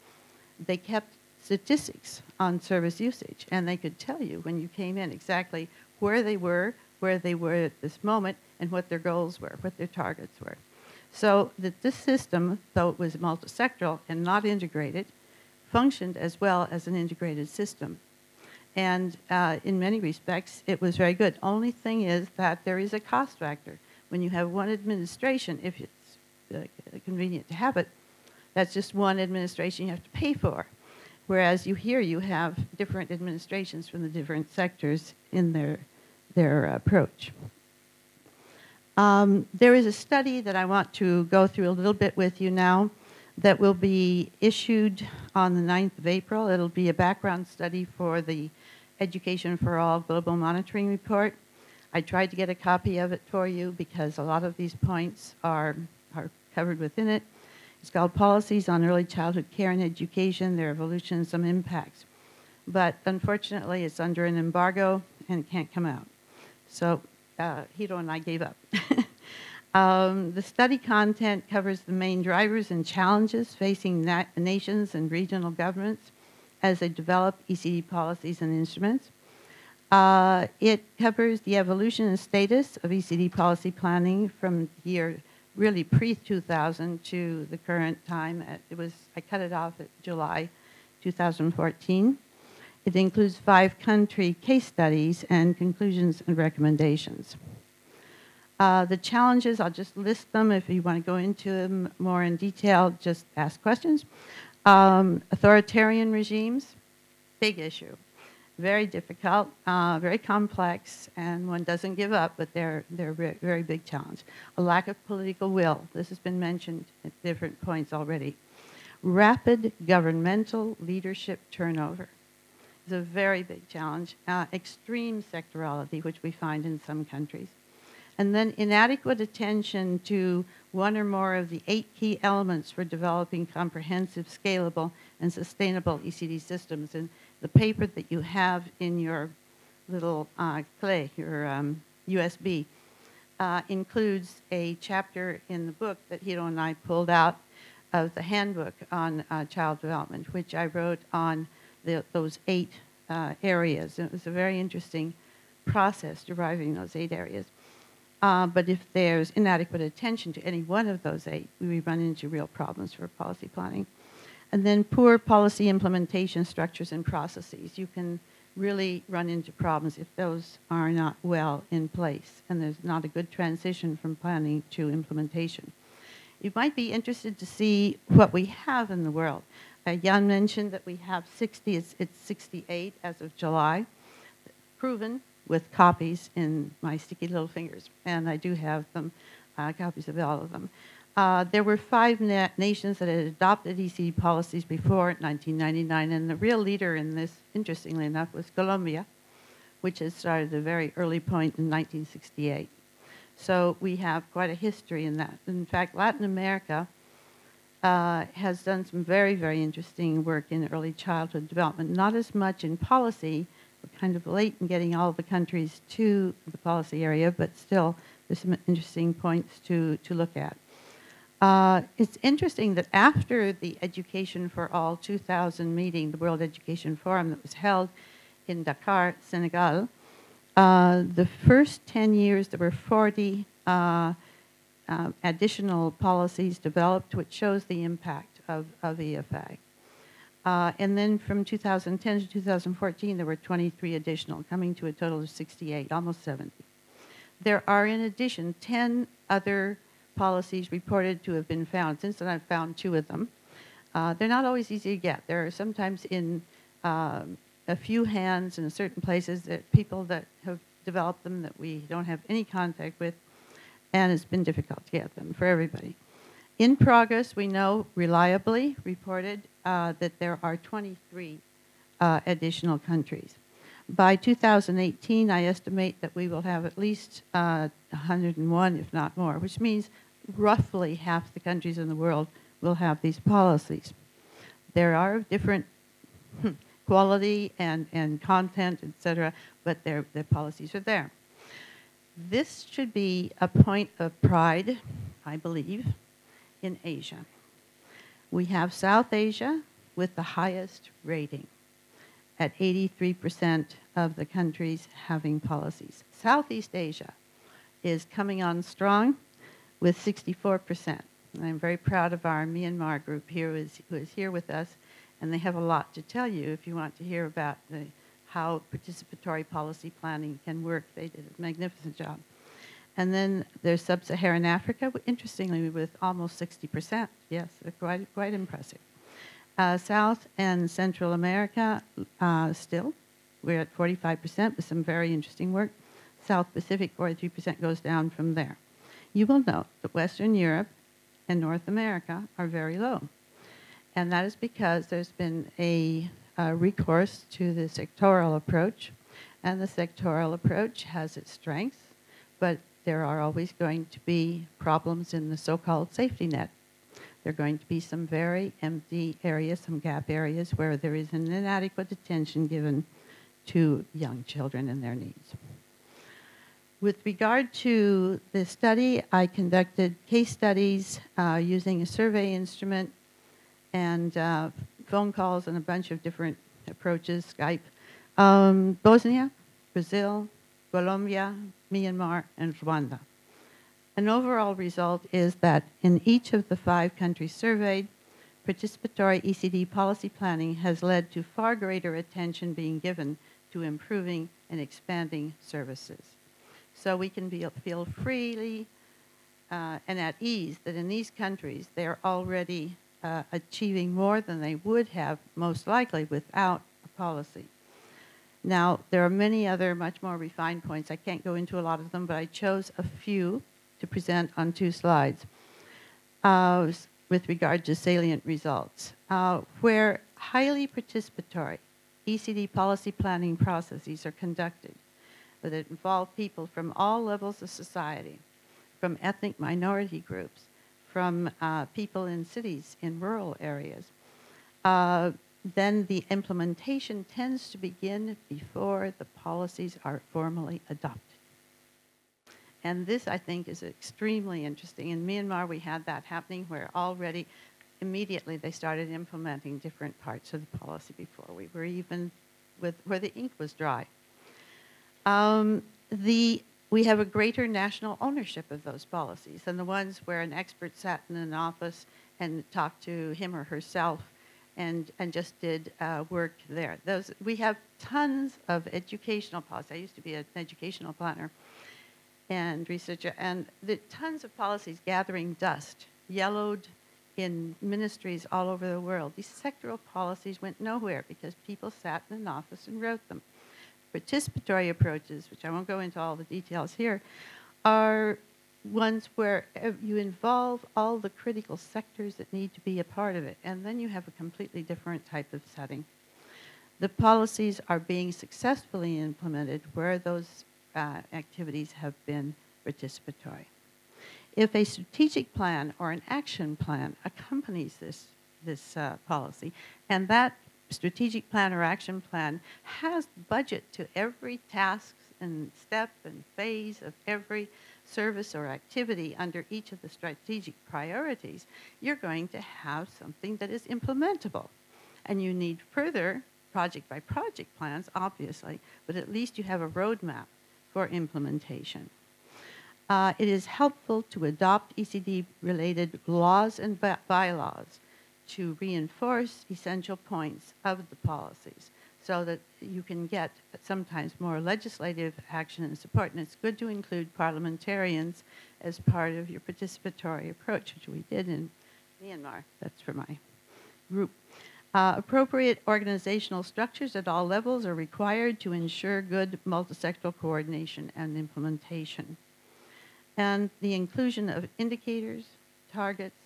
They kept statistics on service usage, and they could tell you when you came in exactly where they were at this moment, and what their goals were, what their targets were. So that this system, though it was multisectoral and not integrated, functioned as well as an integrated system. And in many respects, it was very good. Only thing is that there is a cost factor. When you have one administration, if it's convenient to have it, that's just one administration you have to pay for. Whereas here you have different administrations from the different sectors in their approach. There is a study that I want to go through a little bit with you now that will be issued on the 9th of April. It'll be a background study for the Education for All Global Monitoring Report. I tried to get a copy of it for you because a lot of these points are covered within it. It's called Policies on Early Childhood Care and Education, Their Evolution and Some Impacts. But unfortunately, it's under an embargo and it can't come out. So Hiro and I gave up. The study content covers the main drivers and challenges facing nations and regional governments as they develop ECD policies and instruments. It covers the evolution and status of ECD policy planning from the year really pre-2000 to the current time. I cut it off at July 2014. It includes 5 country case studies and conclusions and recommendations. The challenges, I'll just list them. If you want to go into them more in detail, just ask questions. Authoritarian regimes, big issue. Very difficult, very complex, and one doesn't give up, but they're a very big challenge. A lack of political will. This has been mentioned at different points already. Rapid governmental leadership turnover is a very big challenge. Extreme sectorality, which we find in some countries. And then inadequate attention to one or more of the 8 key elements for developing comprehensive, scalable, and sustainable ECD systems. And the paper that you have in your little your USB, includes a chapter in the book that Hiro and I pulled out of the handbook on child development, which I wrote on those 8 areas. And it was a very interesting process deriving those 8 areas. But if there's inadequate attention to any one of those 8, we run into real problems for policy planning. And then poor policy implementation structures and processes. You can really run into problems if those are not well in place and there's not a good transition from planning to implementation. You might be interested to see what we have in the world. Jan mentioned that we have 60, it's 68 as of July, proven with copies in my sticky little fingers. And I do have them, copies of all of them. There were 5 nations that had adopted ECD policies before 1999, and the real leader in this, interestingly enough, was Colombia, which had started at a very early point in 1968. So we have quite a history in that. In fact, Latin America has done some very, very interesting work in early childhood development, not as much in policy We're kind of late in getting all the countries to the policy area, but still there's some interesting points to look at. It's interesting that after the Education for All 2000 meeting, the World Education Forum that was held in Dakar, Senegal, the first 10 years there were 40 additional policies developed, which shows the impact of EFA. And then from 2010 to 2014, there were 23 additional, coming to a total of 68, almost 70. There are, in addition, 10 other policies reported to have been found. Since then, I've found 2 of them. They're not always easy to get. They're sometimes in a few hands in certain places, that people that have developed them that we don't have any contact with, and it's been difficult to get them for everybody. In progress, we know reliably reported that there are 23 additional countries. By 2018, I estimate that we will have at least 101, if not more, which means roughly half the countries in the world will have these policies. There are different quality and content, etc., but their policies are there. This should be a point of pride, I believe, in Asia. We have South Asia with the highest rating at 83% of the countries having policies. Southeast Asia is coming on strong with 64%. And I'm very proud of our Myanmar group here who is here with us, and they have a lot to tell you if you want to hear about how participatory policy planning can work. They did a magnificent job. And then there's Sub-Saharan Africa, interestingly, with almost 60%. Yes, quite impressive. South and Central America, still, we're at 45% with some very interesting work. South Pacific, 43% goes down from there. You will note that Western Europe and North America are very low. And that is because there's been a recourse to the sectoral approach. And the sectoral approach has its strengths, but there are always going to be problems in the so-called safety net. There are going to be some very empty areas, some gap areas where there is an inadequate attention given to young children and their needs. With regard to the study, I conducted case studies using a survey instrument and phone calls and a bunch of different approaches, Skype. Bosnia, Brazil, Colombia, Myanmar, and Rwanda. An overall result is that in each of the 5 countries surveyed, participatory ECD policy planning has led to far greater attention being given to improving and expanding services. So we can feel freely and at ease that in these countries they're already achieving more than they would have most likely without a policy. Now, there are many other much more refined points. I can't go into a lot of them, but I chose a few to present on 2 slides with regard to salient results. Where highly participatory ECD policy planning processes are conducted that involve people from all levels of society, from ethnic minority groups, from people in cities, in rural areas, then the implementation tends to begin before the policies are formally adopted. And this, I think, is extremely interesting. In Myanmar, we had that happening where already, immediately, they started implementing different parts of the policy before we were even where the ink was dry. We have a greater national ownership of those policies than the ones where an expert sat in an office and talked to him or herself and just did work there. We have tons of educational policies. I used to be an educational planner and researcher, and the tons of policies gathering dust, yellowed in ministries all over the world. These sectoral policies went nowhere because people sat in an office and wrote them. Participatory approaches, which I won't go into all the details here, are ones where you involve all the critical sectors that need to be a part of it, and then you have a completely different type of setting. The policies are being successfully implemented where those activities have been participatory. If a strategic plan or an action plan accompanies this policy, and that strategic plan or action plan has budget to every task and step and phase of every service or activity under each of the strategic priorities, you're going to have something that is implementable. And you need further project by project plans, obviously, but at least you have a roadmap for implementation. It is helpful to adopt ECD-related laws and bylaws to reinforce essential points of the policies so that you can get sometimes more legislative action and support. And it's good to include parliamentarians as part of your participatory approach, which we did in Myanmar. That's for my group. Appropriate organizational structures at all levels are required to ensure good multisectoral coordination and implementation. And the inclusion of indicators, targets,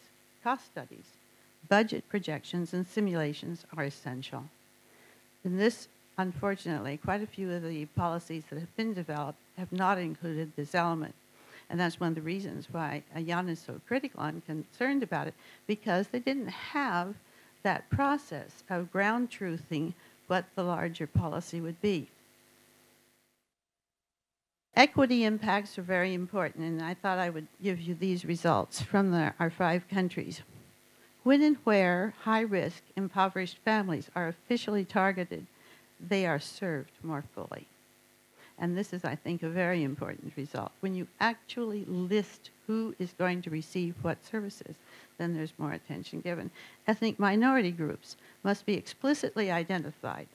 cost studies, budget projections, and simulations are essential. In this, unfortunately, quite a few of the policies that have been developed have not included this element. And that's one of the reasons why Jan is so critical and concerned about it, because they didn't have that process of ground truthing what the larger policy would be. Equity impacts are very important, and I thought I would give you these results from our 5 countries. When and where high-risk, impoverished families are officially targeted, they are served more fully. And this is, I think, a very important result. When you actually list who is going to receive what services, then there's more attention given. Ethnic minority groups must be explicitly identified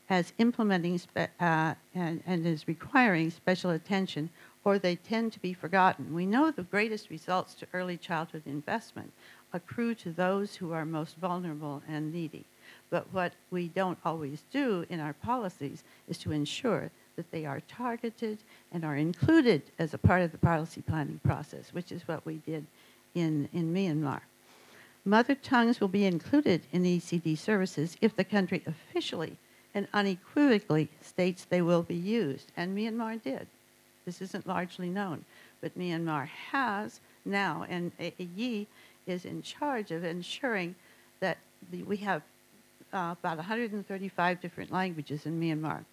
as implementing and as requiring special attention, or they tend to be forgotten. We know the greatest results to early childhood investment accrue to those who are most vulnerable and needy. But what we don't always do in our policies is to ensure that they are targeted and are included as a part of the policy planning process, which is what we did in Myanmar. Mother tongues will be included in ECD services if the country officially and unequivocally states they will be used, and Myanmar did. This isn't largely known, but Myanmar has now, and Yi is in charge of ensuring that we have about 135 different languages in Myanmar,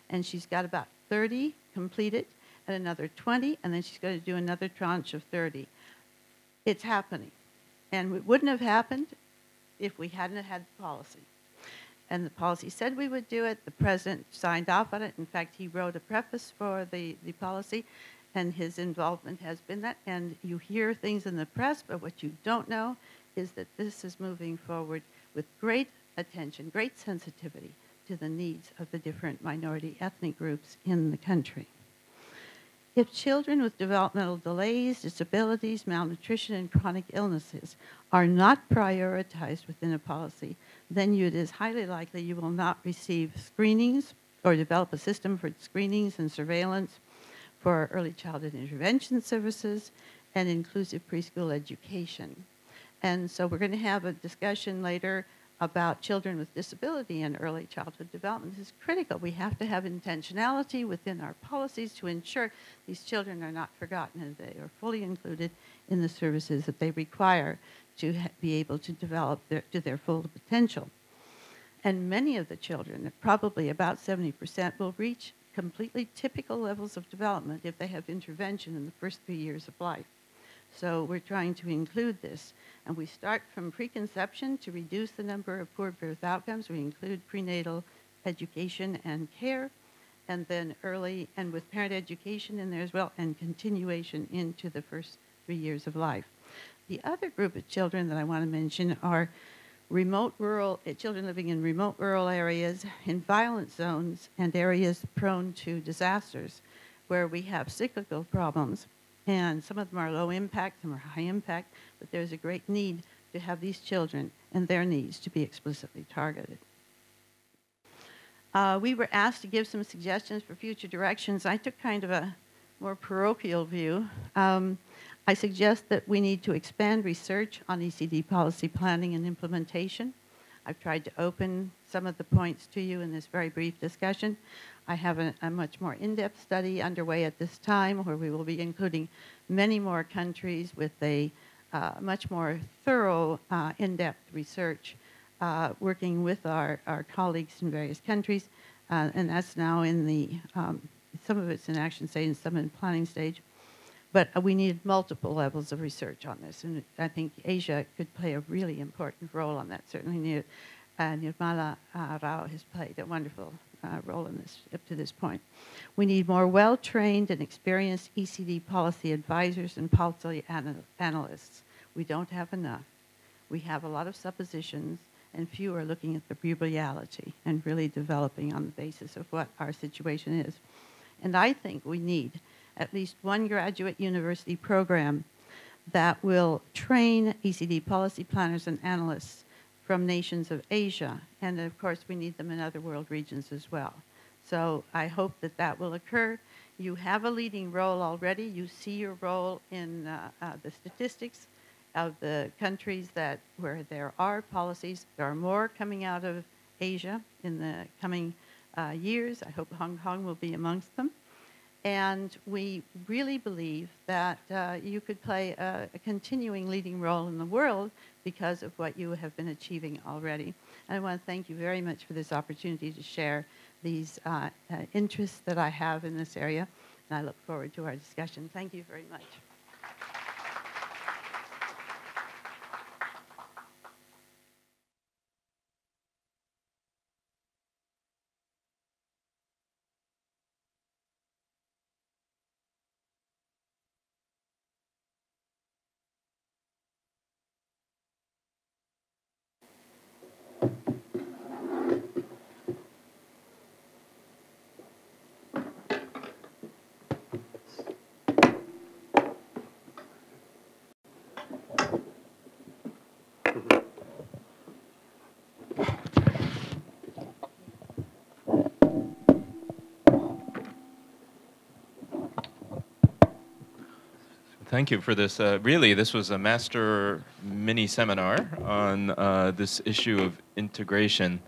and she's got about 30 completed, and another 20, and then she's going to do another tranche of 30. It's happening, and it wouldn't have happened if we hadn't had the policy. And the policy said we would do it. The president signed off on it. In fact, he wrote a preface for the policy, and his involvement has been that. And you hear things in the press, but what you don't know is that this is moving forward with great attention, great sensitivity to the needs of the different minority ethnic groups in the country. If children with developmental delays, disabilities, malnutrition, and chronic illnesses are not prioritized within a policy, then it is highly likely you will not receive screenings or develop a system for screenings and surveillance for early childhood intervention services and inclusive preschool education. And so we're going to have a discussion later about children with disability and early childhood development. This is critical. We have to have intentionality within our policies to ensure these children are not forgotten and they are fully included in the services that they require to be able to develop to their full potential. And many of the children, probably about 70%, will reach completely typical levels of development if they have intervention in the first 3 years of life. So we're trying to include this. And we start from preconception to reduce the number of poor birth outcomes. We include prenatal education and care, and then early, and with parent education in there as well, and continuation into the first 3 years of life. The other group of children that I want to mention are children living in remote rural areas, in violent zones, and areas prone to disasters, where we have cyclical problems. And some of them are low impact, some are high impact, but there's a great need to have these children and their needs to be explicitly targeted. We were asked to give some suggestions for future directions. I took kind of a more parochial view. I suggest that we need to expand research on ECD policy planning and implementation. I've tried to open some of the points to you in this very brief discussion. I have a much more in-depth study underway at this time where we will be including many more countries with a much more thorough, in-depth research working with our colleagues in various countries, and that's now in the, some of it's in action stage and some in planning stage. But we need multiple levels of research on this, and I think Asia could play a really important role on that. Certainly Nirmala Rao has played a wonderful role in this up to this point. We need more well-trained and experienced ECD policy advisors and policy analysts. We don't have enough. We have a lot of suppositions, and few are looking at the reality and really developing on the basis of what our situation is. And I think we need at least one graduate university program that will train ECD policy planners and analysts from nations of Asia. And of course, we need them in other world regions as well. So I hope that that will occur. You have a leading role already. You see your role in the statistics of the countries where there are policies. There are more coming out of Asia in the coming years. I hope Hong Kong will be amongst them. And we really believe that you could play a continuing leading role in the world because of what you have been achieving already. And I want to thank you very much for this opportunity to share these interests that I have in this area. And I look forward to our discussion. Thank you very much. Thank you for this. Really, this was a master mini seminar on this issue of integration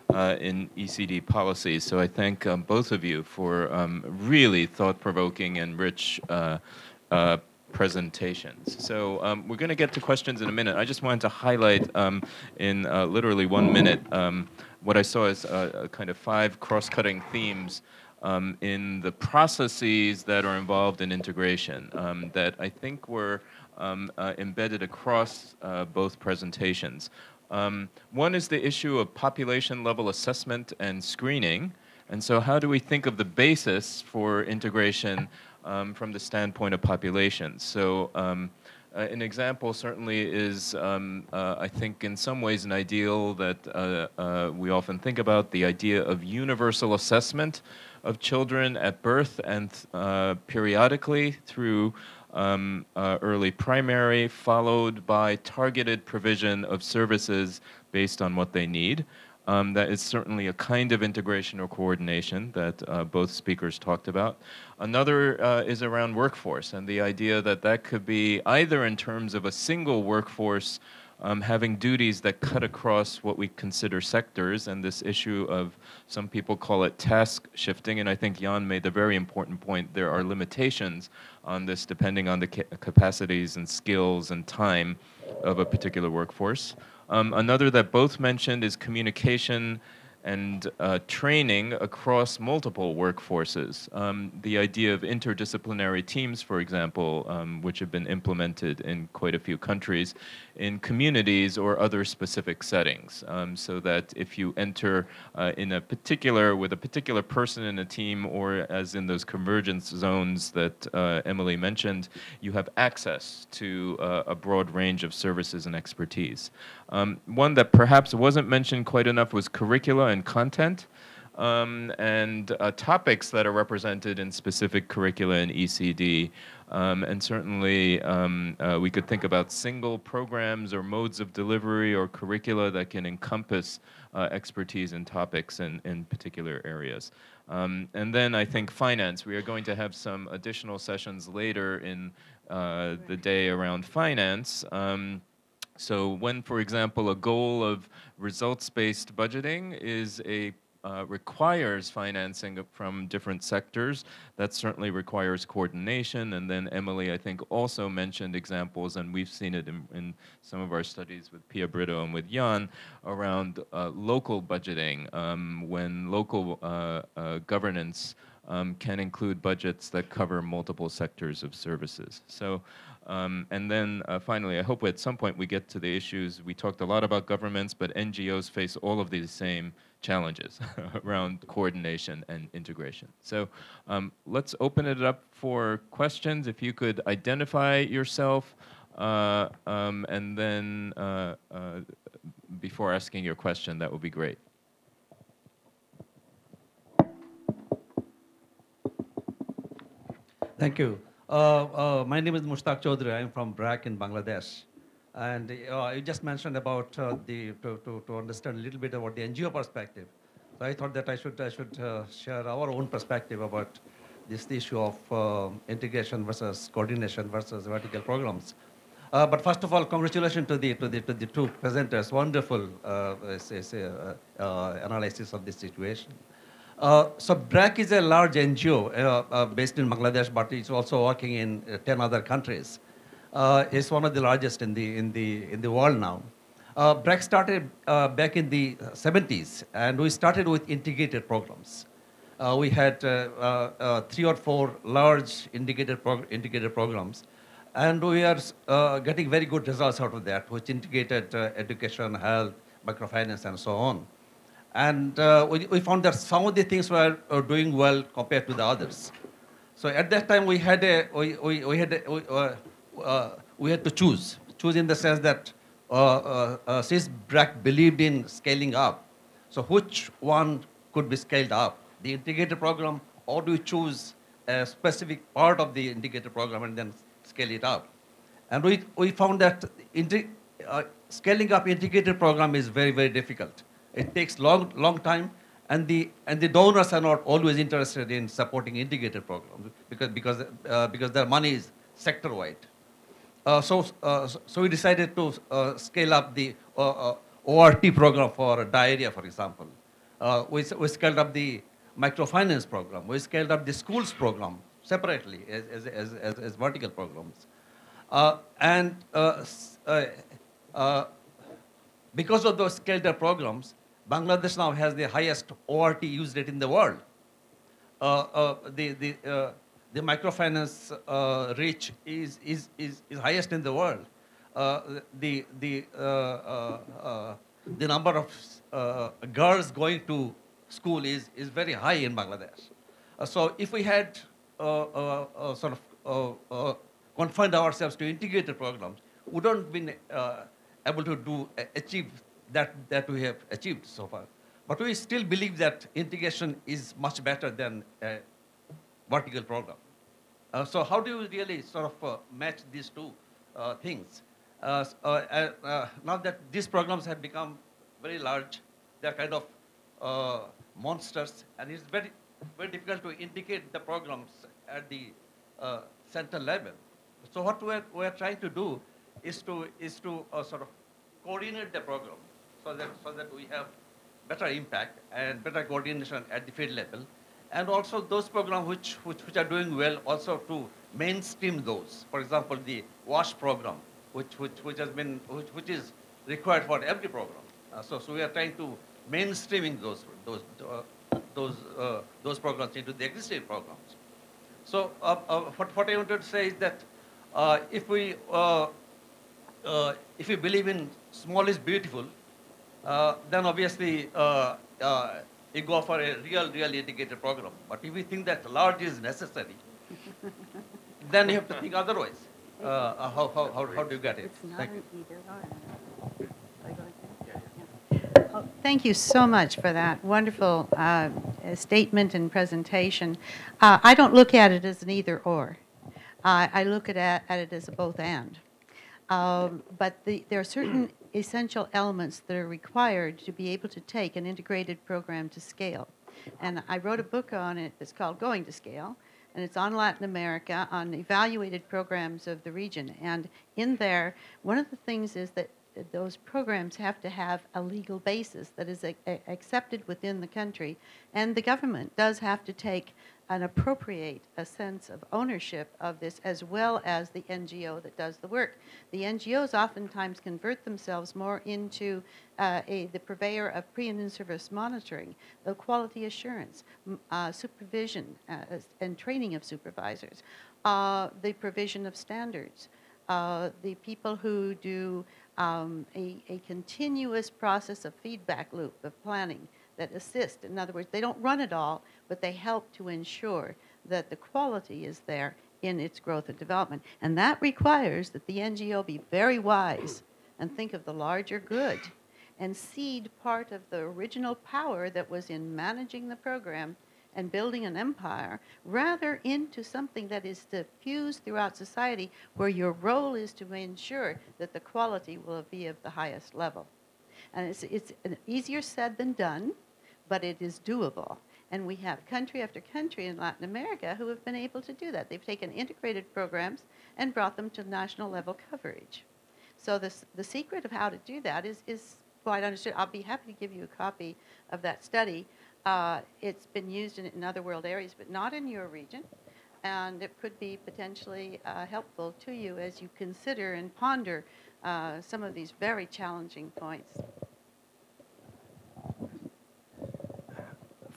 in ECD policies. So I thank both of you for really thought-provoking and rich presentations. So we're going to get to questions in a minute. I just wanted to highlight in literally 1 minute what I saw as kind of 5 cross-cutting themes in the processes that are involved in integration that I think were embedded across both presentations. One is the issue of population level assessment and screening. And so how do we think of the basis for integration from the standpoint of populations? So an example certainly is, I think, in some ways an ideal that we often think about, the idea of universal assessment of children at birth and periodically through early primary, followed by targeted provision of services based on what they need. That is certainly a kind of integration or coordination that both speakers talked about. Another is around workforce and the idea that that could be either in terms of a single workforce having duties that cut across what we consider sectors, and this issue of, some people call it task shifting, and I think Jan made a very important point. There are limitations on this depending on the capacities and skills and time of a particular workforce. Another that both mentioned is communication and training across multiple workforces. The idea of interdisciplinary teams, for example, which have been implemented in quite a few countries, in communities or other specific settings, so that if you enter in a particular, with a particular person in a team, or as in those convergence zones that Emily mentioned, you have access to a broad range of services and expertise. One that perhaps wasn't mentioned quite enough was curricula and content, and topics that are represented in specific curricula in ECD. And certainly we could think about single programs or modes of delivery or curricula that can encompass expertise in topics in particular areas. And then I think finance. We are going to have some additional sessions later in the day around finance. So when, for example, a goal of results-based budgeting is a requires financing from different sectors. That certainly requires coordination. And then Emily, I think, also mentioned examples, and we've seen it in some of our studies with Pia Brito and with Jan, around local budgeting, when local governance can include budgets that cover multiple sectors of services. So, and then finally, I hope at some point we get to the issues. We talked a lot about governments, but NGOs face all of these same challenges around coordination and integration. So let's open it up for questions. If you could identify yourself, and then before asking your question, that would be great. Thank you. My name is Mushtaq Chaudhry. I'm from BRAC in Bangladesh. And you just mentioned about to understand a little bit about the NGO perspective. So I thought that I should share our own perspective about this issue of integration versus coordination versus vertical programs. But first of all, congratulations to the two presenters. Wonderful analysis of this situation. So BRAC is a large NGO based in Bangladesh, but it's also working in 10 other countries. It's one of the largest in the world now. BRAC started back in the 70s, and we started with integrated programs. We had 3 or 4 large integrated programs, and we are getting very good results out of that, which integrated education, health, microfinance, and so on. And we found that some of the things were doing well compared to the others. So at that time, we had to choose in the sense that since BRAC believed in scaling up, so which one could be scaled up, the integrated program, or do we choose a specific part of the integrated program and then scale it up? And we found that scaling up integrated program is very, very difficult. It takes long time, and the donors are not always interested in supporting integrated programs because their money is sector-wide. So we decided to scale up the ORT program for diarrhea, for example. We scaled up the microfinance program. We scaled up the schools program separately as vertical programs. Because of those scaled up programs, Bangladesh now has the highest ORT use rate in the world. The microfinance reach is highest in the world. The number of girls going to school is very high in Bangladesh. So if we had sort of confined ourselves to integrated programs, we wouldn't been able to achieve that we have achieved so far. But we still believe that integration is much better than a vertical program. So how do you really sort of match these two things? Now that these programs have become very large, they're kind of monsters, and it's very, very difficult to integrate the programs at the central level. So what we're trying to do is to sort of coordinate the program so that we have better impact and better coordination at the field level, and also those programs which are doing well also to mainstream those. For example, the WASH program, which is required for every program. So we are trying to mainstreaming those programs into the existing programs. So what I wanted to say is that if we believe in small is beautiful, then obviously you go for a real integrated program. But if we think that large is necessary, then you have to think otherwise. How do you get it? It's not an either or. Oh, thank you so much for that wonderful statement and presentation. I don't look at it as an either or. I look at it as a both and. But there are certain essential elements that are required to be able to take an integrated program to scale. And I wrote a book on it that's called Going to Scale, and it's on Latin America, on evaluated programs of the region. And in there, one of the things is that those programs have to have a legal basis that is accepted within the country, and the government does have to take and appropriate a sense of ownership of this, as well as the NGO that does the work. The NGOs oftentimes convert themselves more into the purveyor of pre- and in-service monitoring, the quality assurance, supervision and training of supervisors, the provision of standards, the people who do a continuous process of feedback loop of planning that assist. In other words, they don't run it all, but they help to ensure that the quality is there in its growth and development. And that requires that the NGO be very wise and think of the larger good and cede part of the original power that was in managing the program and building an empire, rather into something that is diffused throughout society, where your role is to ensure that the quality will be of the highest level. And it's easier said than done, but it is doable. And we have country after country in Latin America who have been able to do that. They've taken integrated programs and brought them to national level coverage. So the secret of how to do that is quite understood. I'll be happy to give you a copy of that study. It's been used in other world areas, but not in your region. And it could be potentially helpful to you as you consider and ponder some of these very challenging points.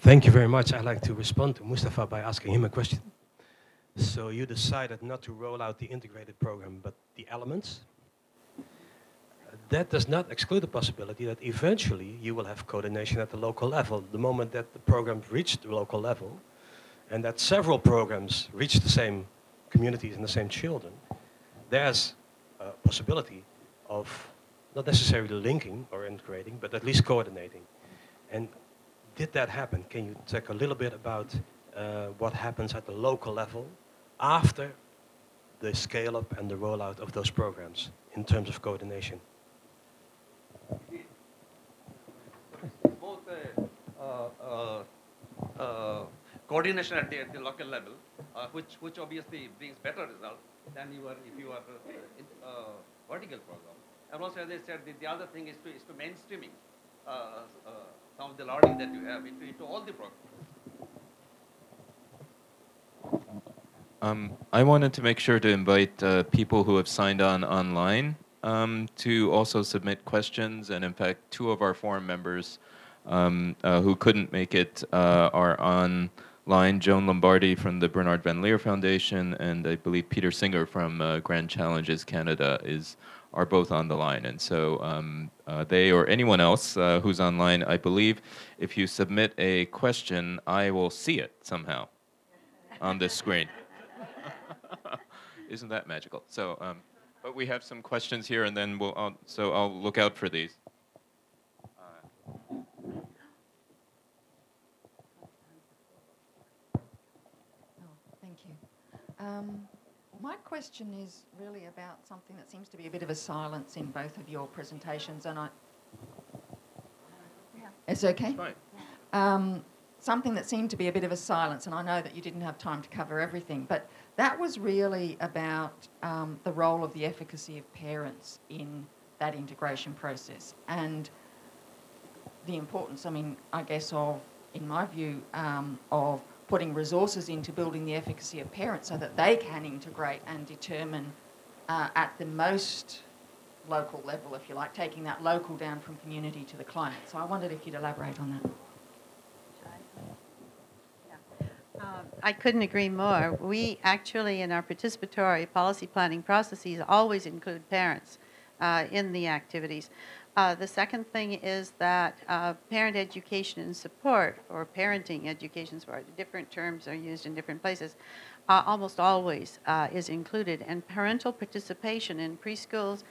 Thank you very much. I'd like to respond to Mustafa by asking him a question. So you decided not to roll out the integrated program, but the elements. That does not exclude the possibility that eventually you will have coordination at the local level. The moment that the program reached the local level, and that several programs reach the same communities and the same children, there's a possibility of not necessarily linking or integrating, but at least coordinating. And did that happen? Can you talk a little bit about what happens at the local level after the scale-up and the rollout of those programs in terms of coordination? Both coordination at the local level, which obviously brings better results than if you are vertical program. And also, as I said, the other thing is to mainstreaming some of the learning that you have into all the programs. I wanted to make sure to invite people who have signed on online to also submit questions. And in fact, two of our forum members who couldn't make it are online. Joan Lombardi from the Bernard Van Leer Foundation, and I believe Peter Singer from Grand Challenges Canada are both on the line. And so they or anyone else who's online, I believe, if you submit a question, I will see it somehow on this screen. Isn't that magical? So, but we have some questions here, and then I'll look out for these. Thank you. My question is really about something that seems to be a bit of a silence in both of your presentations, and it's okay? It's fine. Something that seemed to be a bit of a silence, and I know that you didn't have time to cover everything, but that was really about the role of the efficacy of parents in that integration process and the importance, I guess, in my view, of putting resources into building the efficacy of parents so that they can integrate and determine at the most local level, if you like, taking that local down from community to the client. So I wondered if you'd elaborate on that. I couldn't agree more. We actually, in our participatory policy planning processes, always include parents in the activities. The second thing is that parent education and support, or parenting education support, different terms are used in different places, almost always is included. And parental participation in preschools,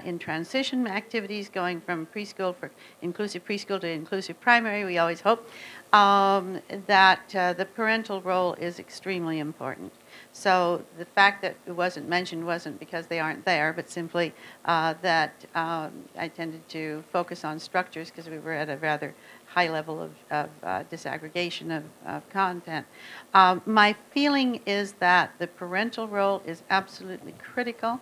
in transition activities, going from preschool for inclusive preschool to inclusive primary, we always hope that the parental role is extremely important. So the fact that it wasn't mentioned wasn't because they aren't there, but simply that I tended to focus on structures because we were at a rather high level of disaggregation of content. My feeling is that the parental role is absolutely critical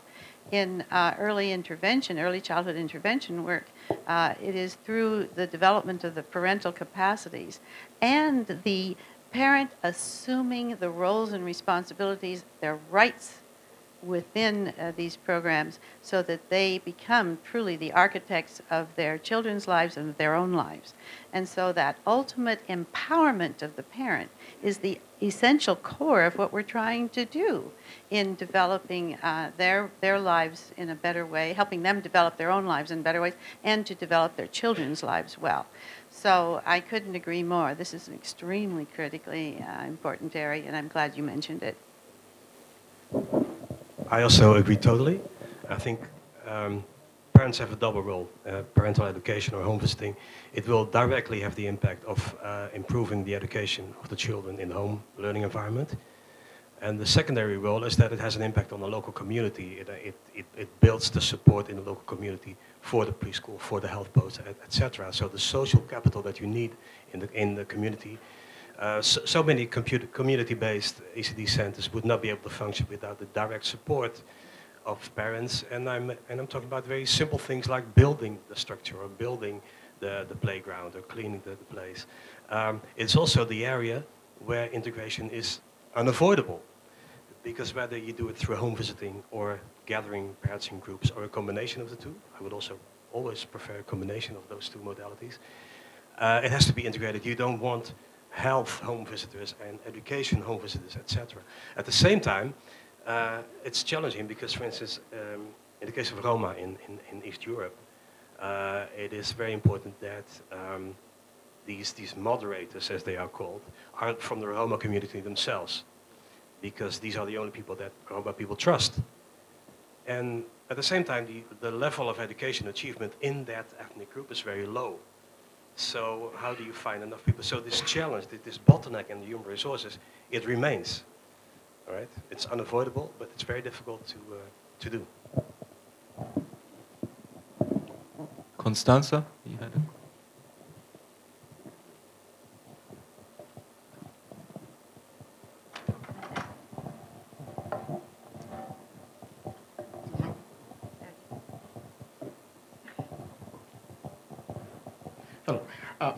in early intervention, early childhood intervention work. It is through the development of the parental capacities and the parent assuming the roles and responsibilities, their rights within these programs so that they become truly the architects of their children's lives and of their own lives. And so that ultimate empowerment of the parent is the essential core of what we're trying to do in developing their lives in a better way, helping them develop their own lives in better ways, and to develop their children's lives well. So I couldn't agree more. This is an extremely critically important area, and I'm glad you mentioned it. I also agree totally. I think parents have a double role, parental education or home visiting. It will directly have the impact of improving the education of the children in the home learning environment. And the secondary role is that it has an impact on the local community. It builds the support in the local community for the preschool, for the health post, etc. So the social capital that you need in the community. So many community-based ECD centers would not be able to function without the direct support of parents. And I'm talking about very simple things like building the structure or building the playground or cleaning the place. It's also the area where integration is unavoidable, because whether you do it through home visiting or gathering parents in groups or a combination of the two, I would also always prefer a combination of those two modalities. It has to be integrated. You don't want health home visitors and education home visitors, etc. At the same time, it's challenging because, for instance, in the case of Roma in East Europe, it is very important that these moderators, as they are called, are from the Roma community themselves, because these are the only people that Roma people trust. And at the same time, the level of education achievement in that ethnic group is very low. So how do you find enough people? So this challenge, this bottleneck in the human resources, it remains. All right? It's unavoidable, but it's very difficult to do. Constanza, you had a... Hello,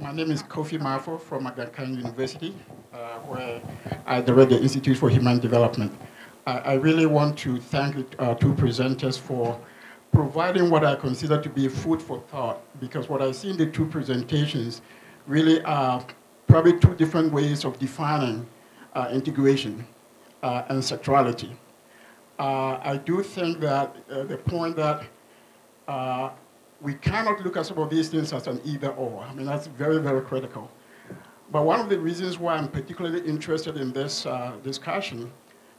my name is Kofi Mafo from Aga Khan University, where I direct the Institute for Human Development. I really want to thank the two presenters for providing what I consider to be food for thought, because what I see in the two presentations really are probably two different ways of defining integration and sexuality. I do think that the point that we cannot look at some of these things as an either-or. I mean, that's very, very critical. But one of the reasons why I'm particularly interested in this discussion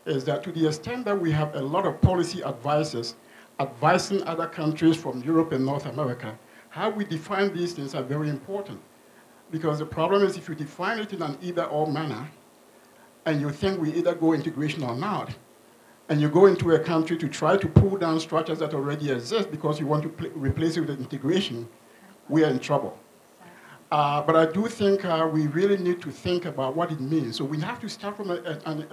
is that to the extent that we have a lot of policy advisors advising other countries from Europe and North America, how we define these things are very important. Because the problem is if you define it in an either-or manner, and you think we either go integration or not, and you go into a country to try to pull down structures that already exist because you want to replace it with integration, we are in trouble. But I do think we really need to think about what it means. So we have to start from a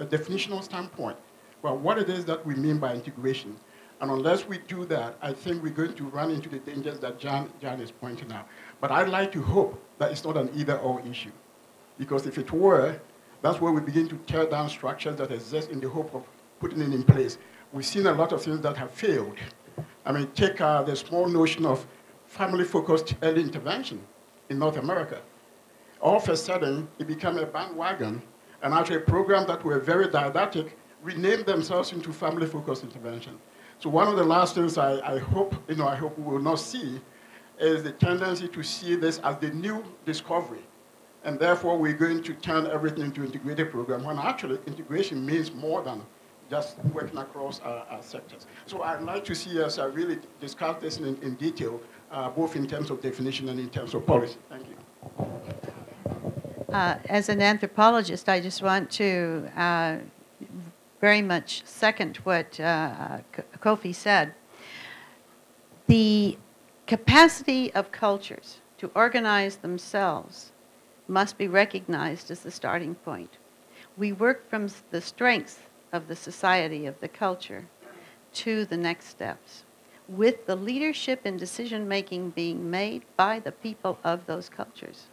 definitional standpoint about what it is that we mean by integration. And unless we do that, I think we're going to run into the dangers that John is pointing out. But I'd like to hope that it's not an either-or issue. Because if it were, that's where we begin to tear down structures that exist in the hope of putting it in place. We've seen a lot of things that have failed. I mean, take the small notion of family-focused early intervention in North America. All of a sudden, it became a bandwagon, and actually programs that were very didactic renamed themselves into family-focused intervention. So one of the last things I hope we will not see is the tendency to see this as the new discovery. And therefore, we're going to turn everything into an integrated program, when actually integration means more than just working across our sectors. So I'd like to see us really discuss this in detail, both in terms of definition and in terms of policy. Thank you. As an anthropologist, I just want to very much second what Kofi said. The capacity of cultures to organize themselves must be recognized as the starting point. We work from the strengths of the society, of the culture, to the next steps, with the leadership and decision-making being made by the people of those cultures.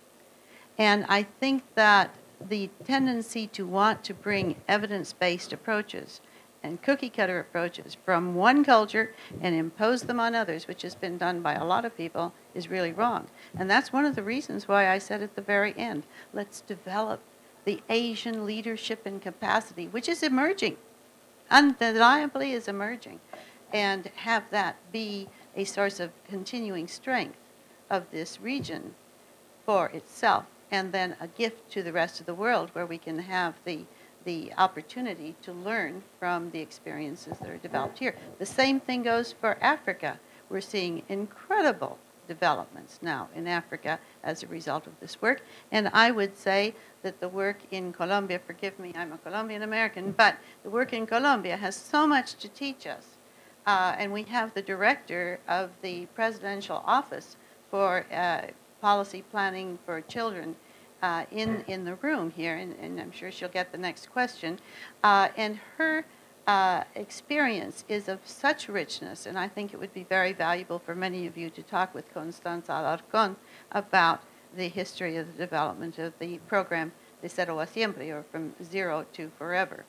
And I think that the tendency to want to bring evidence-based approaches and cookie-cutter approaches from one culture and impose them on others, which has been done by a lot of people, is really wrong. And that's one of the reasons why I said at the very end, let's develop the Asian leadership and capacity, which is emerging, undeniably is emerging, and have that be a source of continuing strength of this region for itself, and then a gift to the rest of the world where we can have the opportunity to learn from the experiences that are developed here. The same thing goes for Africa. We're seeing incredible developments now in Africa as a result of this work. And I would say that the work in Colombia, forgive me, I'm a Colombian American, but the work in Colombia has so much to teach us. And we have the director of the presidential office for policy planning for children in the room here, and I'm sure she'll get the next question. And her experience is of such richness, and I think it would be very valuable for many of you to talk with Constanza Alarcón about the history of the development of the program de cero a siempre, or from zero to forever.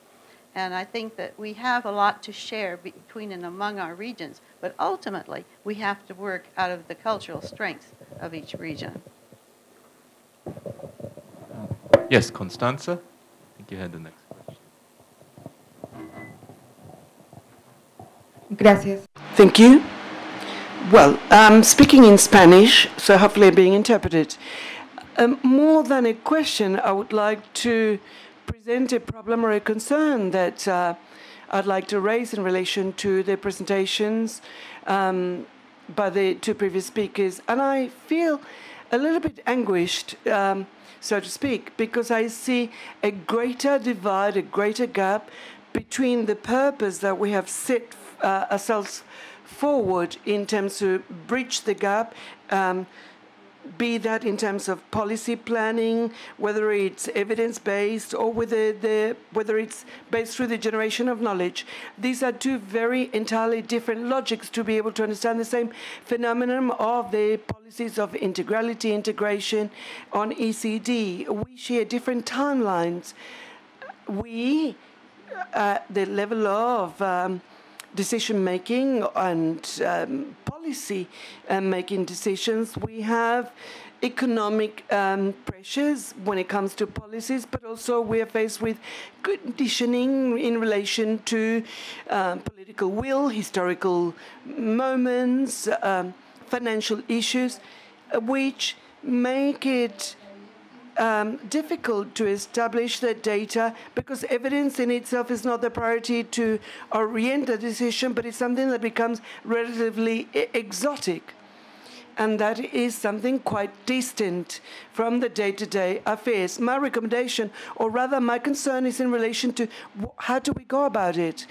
And I think that we have a lot to share between and among our regions, but ultimately we have to work out of the cultural strengths of each region. Yes, Constanza, I think you had the next question. Gracias. Thank you. Well, I'm speaking in Spanish, so hopefully being interpreted. More than a question, I would like to present a problem or a concern that I'd like to raise in relation to the presentations by the two previous speakers. And I feel a little bit anguished, so to speak, because I see a greater divide, a greater gap between the purpose that we have set ourselves forward in terms to bridge the gap, be that in terms of policy planning, whether it's evidence-based or whether it's based through the generation of knowledge. These are two very entirely different logics to be able to understand the same phenomenon of the policies of integrality, integration on ECD. We share different timelines. We, at the level of decision-making and policy-making decisions, we have economic pressures when it comes to policies, but also we are faced with conditioning in relation to political will, historical moments, financial issues, which make it difficult to establish the data, because evidence in itself is not the priority to orient a decision, but it's something that becomes relatively exotic. And that is something quite distant from the day-to-day affairs. My recommendation, or rather my concern, is in relation to how do we go about it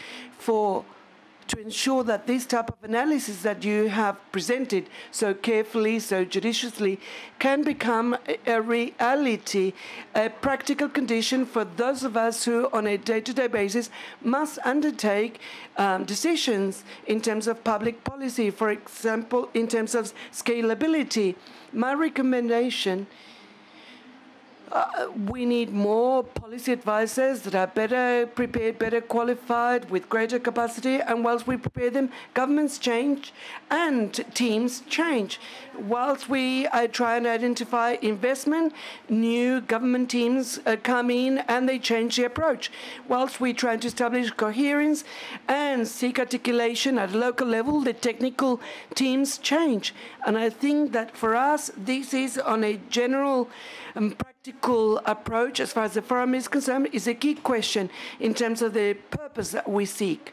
to ensure that this type of analysis that you have presented so carefully, so judiciously, can become a reality, a practical condition for those of us who, on a day-to-day basis, must undertake decisions in terms of public policy, for example, in terms of scalability. My recommendation, we need more policy advisors that are better prepared, better qualified, with greater capacity. And whilst we prepare them, governments change and teams change. Whilst we try and identify investment, new government teams come in and they change the approach. Whilst we try to establish coherence and seek articulation at a local level, the technical teams change. And I think that for us, this is on a general practical approach, as far as the forum is concerned, is a key question in terms of the purpose that we seek.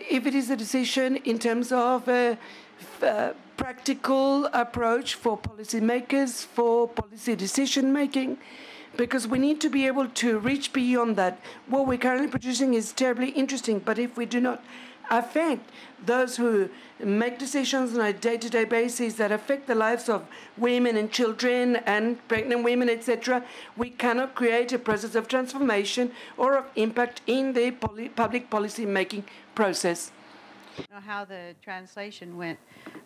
If it is a decision in terms of a practical approach for policymakers, for policy decision-making, because we need to be able to reach beyond that. What we're currently producing is terribly interesting, but if we do not affect those who make decisions on a day-to-day basis that affect the lives of women and children and pregnant women, etc., we cannot create a process of transformation or of impact in the public policy-making process. I don't know how the translation went,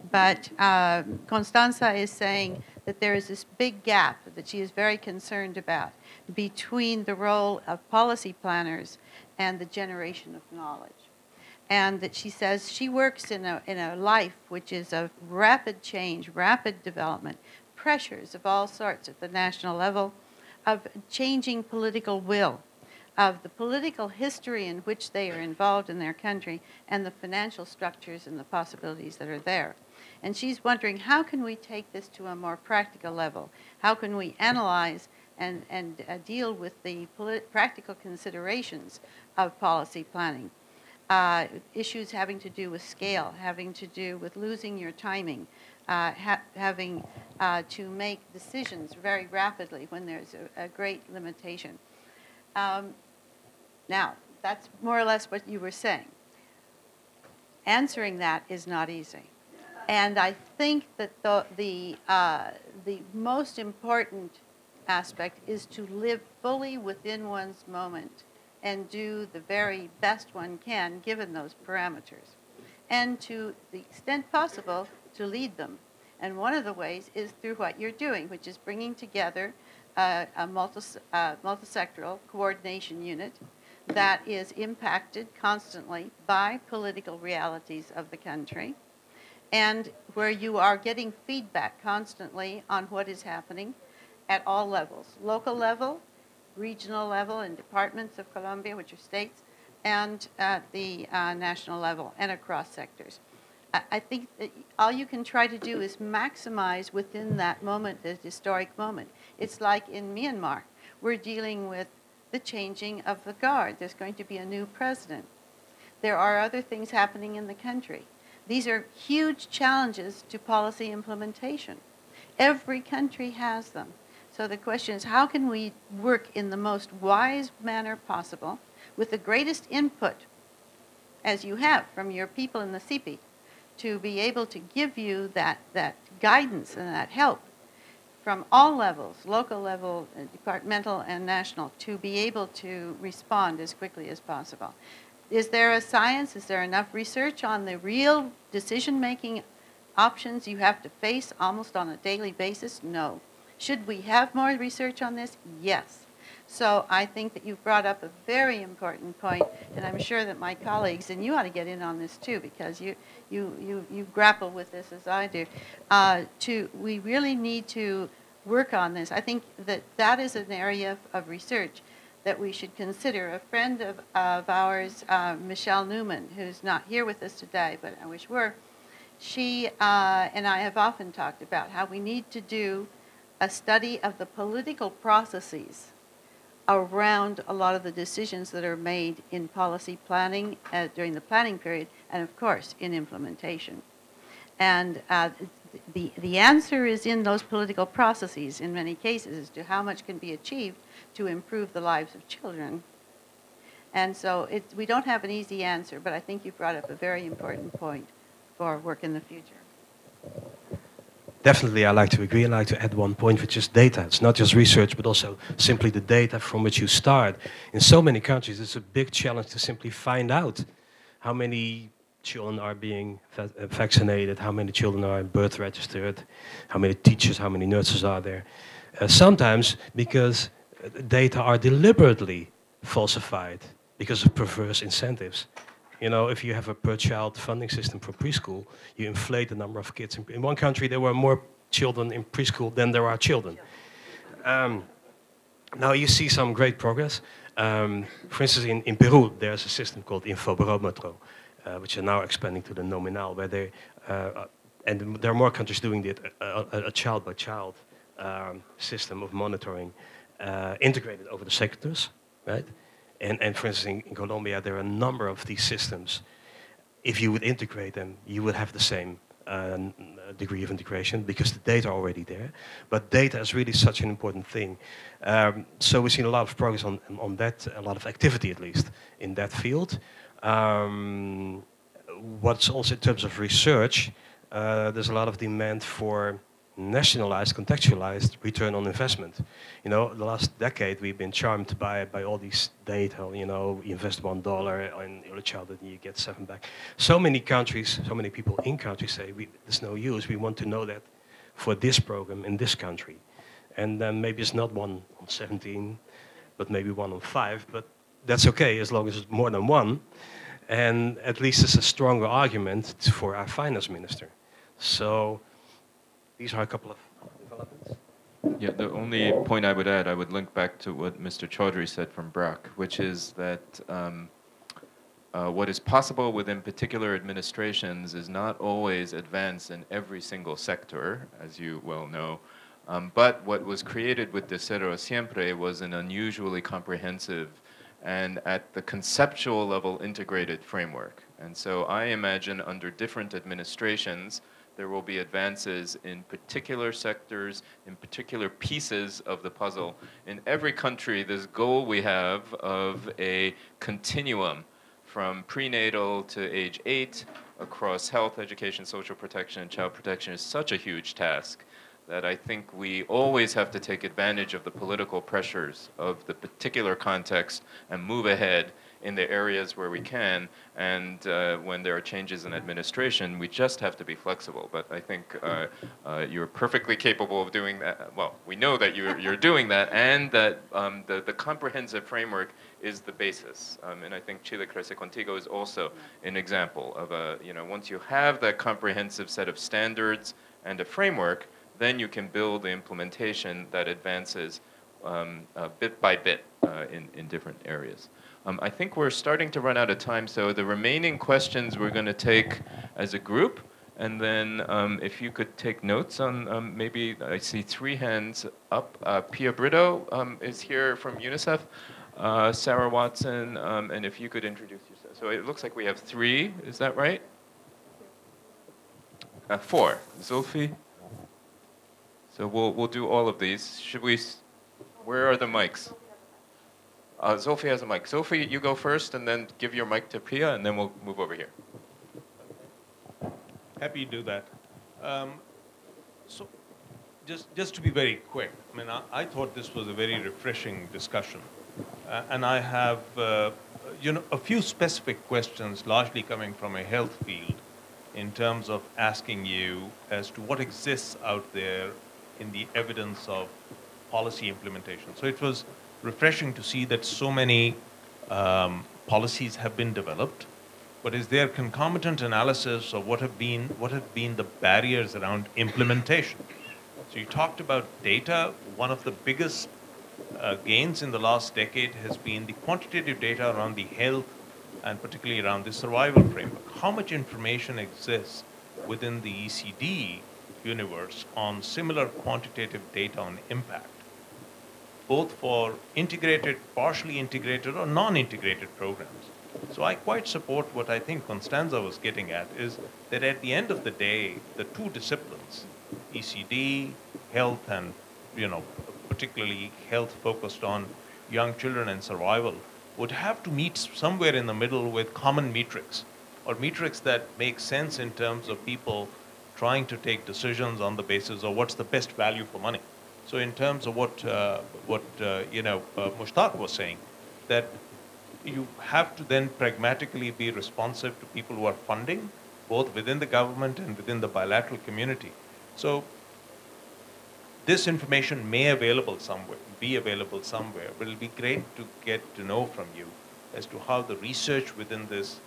but Constanza is saying that there is this big gap that she is very concerned about between the role of policy planners and the generation of knowledge. And that she says she works in a life which is of rapid change, rapid development, pressures of all sorts at the national level, of changing political will, of the political history in which they are involved in their country, and the financial structures and the possibilities that are there. And she's wondering, how can we take this to a more practical level? How can we analyze and deal with the practical considerations of policy planning? Issues having to do with scale, having to do with losing your timing, having to make decisions very rapidly when there's a great limitation. Now, that's more or less what you were saying. Answering that is not easy. And I think that the most important aspect is to live fully within one's moment and do the very best one can given those parameters. And to the extent possible, to lead them. And one of the ways is through what you're doing, which is bringing together a multisectoral coordination unit that is impacted constantly by political realities of the country, and where you are getting feedback constantly on what is happening at all levels, local level, regional level, and departments of Colombia, which are states, and at the national level, and across sectors. I think that all you can try to do is maximize within that moment, the historic moment. It's like in Myanmar, we're dealing with the changing of the guard. There's going to be a new president. There are other things happening in the country. These are huge challenges to policy implementation. Every country has them. So the question is, how can we work in the most wise manner possible with the greatest input, as you have from your people in the CP, to be able to give you that guidance and that help from all levels, local level, departmental and national, to be able to respond as quickly as possible. Is there a science? Is there enough research on the real decision-making options you have to face almost on a daily basis? No. Should we have more research on this? Yes. So I think that you've brought up a very important point, and I'm sure that my colleagues, and you ought to get in on this too, because you grapple with this as I do. We really need to work on this. I think that that is an area of research that we should consider. A friend of ours, Michelle Newman, who's not here with us today, but I wish were, she and I have often talked about how we need to do a study of the political processes around a lot of the decisions that are made in policy planning during the planning period, and of course in implementation. And the answer is in those political processes in many cases as to how much can be achieved to improve the lives of children. And so we don't have an easy answer, but I think you brought up a very important point for work in the future. Definitely, I like to agree. I'd like to add one point, which is data. It's not just research, but also simply the data from which you start. In so many countries, it's a big challenge to simply find out how many children are being vaccinated, how many children are birth registered, how many teachers, how many nurses are there. Sometimes because data are deliberately falsified because of perverse incentives. You know, if you have a per-child funding system for preschool, you inflate the number of kids. In one country, there were more children in preschool than there are children. Now you see some great progress. For instance, in Peru, there's a system called Infobarometro, which are now expanding to the nominal, where they, and there are more countries doing it, a child-by-child system of monitoring, integrated over the sectors, right? And for instance, in Colombia, there are a number of these systems. If you would integrate them, you would have the same degree of integration because the data are already there. But data is really such an important thing. So we've seen a lot of progress on that, a lot of activity at least in that field. What's also in terms of research, there's a lot of demand for nationalized, contextualized return on investment. You know, the last decade we've been charmed by all these data. You know, you invest $1 in early childhood and you get 7 back. So many countries, so many people in countries say there's no use. We want to know that for this program in this country, and then maybe it's not 1 on 17, but maybe 1 on 5. But that's okay as long as it's more than 1, and at least it's a stronger argument for our finance minister. So. These are a couple of developments. Yeah, the only point I would add, I would link back to what Mr. Chaudhry said from BRAC, which is that what is possible within particular administrations is not always advanced in every single sector, as you well know. But what was created with Desero Siempre was an unusually comprehensive and at the conceptual level integrated framework. And so I imagine under different administrations, there will be advances in particular sectors, in particular pieces of the puzzle. In every country, this goal we have of a continuum from prenatal to age 8 across health, education, social protection, and child protection is such a huge task that I think we always have to take advantage of the political pressures of the particular context and move ahead in the areas where we can, and when there are changes in administration, we just have to be flexible. But I think you're perfectly capable of doing that. Well, we know that you're doing that, and that the comprehensive framework is the basis. And I think Chile Crece Contigo is also an example of once you have that comprehensive set of standards and a framework, then you can build the implementation that advances bit by bit in different areas. I think we're starting to run out of time, so the remaining questions we're going to take as a group, and then if you could take notes on maybe, I see 3 hands up. Pia Brito is here from UNICEF, Sarah Watson, and if you could introduce yourself. So it looks like we have 3, is that right? 4, Zulfi. So we'll do all of these. Should we, where are the mics? Zulfi has a mic. Zulfi, you go first, and then give your mic to Pia, and then we'll move over here. Happy to do that. So, just to be very quick, I mean, I thought this was a very refreshing discussion, and I have, a few specific questions, largely coming from a health field, in terms of asking you as to what exists out there in the evidence of policy implementation. So it was refreshing to see that so many policies have been developed, but is there concomitant analysis of what have been the barriers around implementation? So you talked about data. One of the biggest gains in the last decade has been the quantitative data around the health and particularly around the survival framework. How much information exists within the ECD universe on similar quantitative data on impact, both for integrated, partially integrated, or non-integrated programs? So I quite support what I think Constanza was getting at, is that at the end of the day, the 2 disciplines, ECD, health, and particularly health focused on young children and survival, would have to meet somewhere in the middle with common metrics, or metrics that make sense in terms of people trying to take decisions on the basis of what's the best value for money. So in terms of what Mushtaq was saying, that you have to then pragmatically be responsive to people who are funding, both within the government and within the bilateral community. So this information be available somewhere, but it'll be great to get to know from you as to how the research within this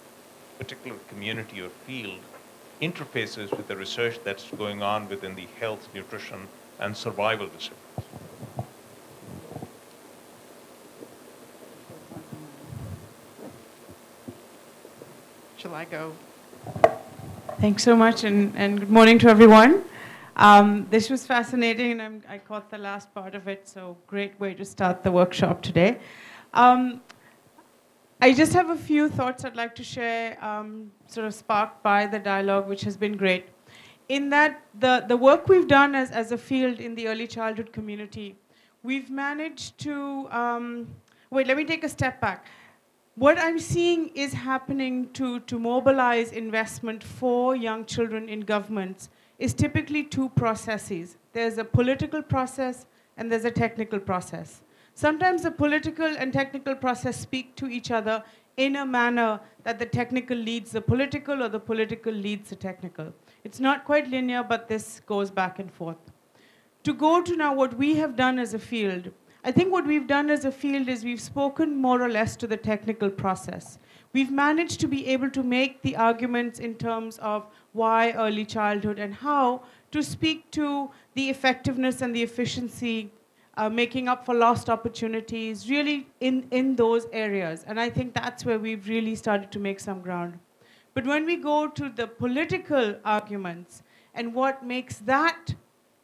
particular community or field interfaces with the research that's going on within the health, nutrition, and survival disciplines. Shall I go? Thanks so much, and good morning to everyone. This was fascinating, and I caught the last part of it, so great way to start the workshop today. I just have a few thoughts I'd like to share, sort of sparked by the dialogue, which has been great. in that the work we've done as a field in the early childhood community, we've managed to, wait, let me take a step back. What I'm seeing is happening to mobilize investment for young children in governments is typically two processes. There's a political process and there's a technical process. Sometimes the political and technical process speak to each other in a manner that the technical leads the political or the political leads the technical. It's not quite linear, but this goes back and forth. To go to now what we have done as a field, I think what we've done as a field is we've spoken more or less to the technical process. We've managed to be able to make the arguments in terms of why early childhood and how to speak to the effectiveness and the efficiency, making up for lost opportunities, really in those areas. And I think that's where we've really started to make some ground. But when we go to the political arguments and what makes that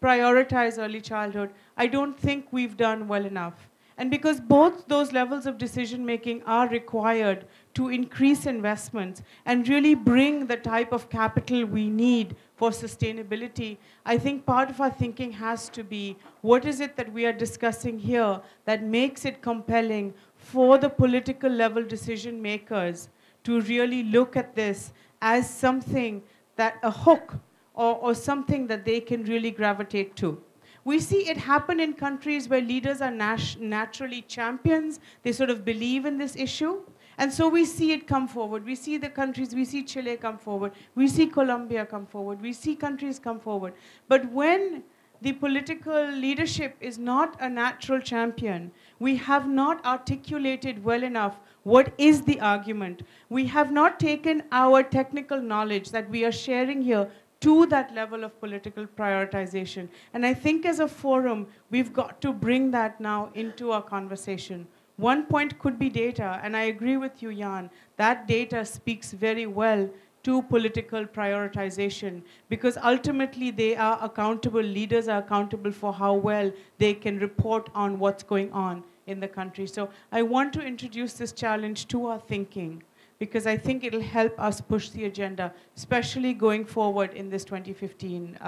prioritize early childhood, I don't think we've done well enough. And because both those levels of decision making are required to increase investments and really bring the type of capital we need for sustainability, I think part of our thinking has to be, what is it that we are discussing here that makes it compelling for the political level decision makers to really look at this as something that a hook or something that they can really gravitate to. We see it happen in countries where leaders are naturally champions. They sort of believe in this issue. And so we see it come forward. We see the countries, we see Chile come forward. We see Colombia come forward. We see countries come forward. But when the political leadership is not a natural champion, we have not articulated well enough what is the argument. We have not taken our technical knowledge that we are sharing here to that level of political prioritization. And I think as a forum, we've got to bring that now into our conversation. One point could be data, and I agree with you, Jan. That data speaks very well to political prioritization, because ultimately they are accountable, leaders are accountable for how well they can report on what's going on in the country. So I want to introduce this challenge to our thinking, because I think it'll help us push the agenda, especially going forward in this 2015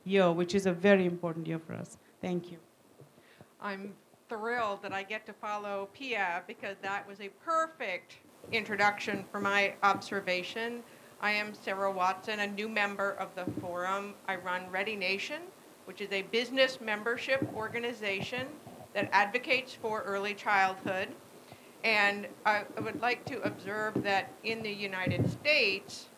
year, which is a very important year for us. Thank you. I'm thrilled that I get to follow Pia, because that was a perfect introduction for my observation. I am Sarah Watson, a new member of the forum. I run Ready Nation, which is a business membership organization that advocates for early childhood. And I would like to observe that in the United States,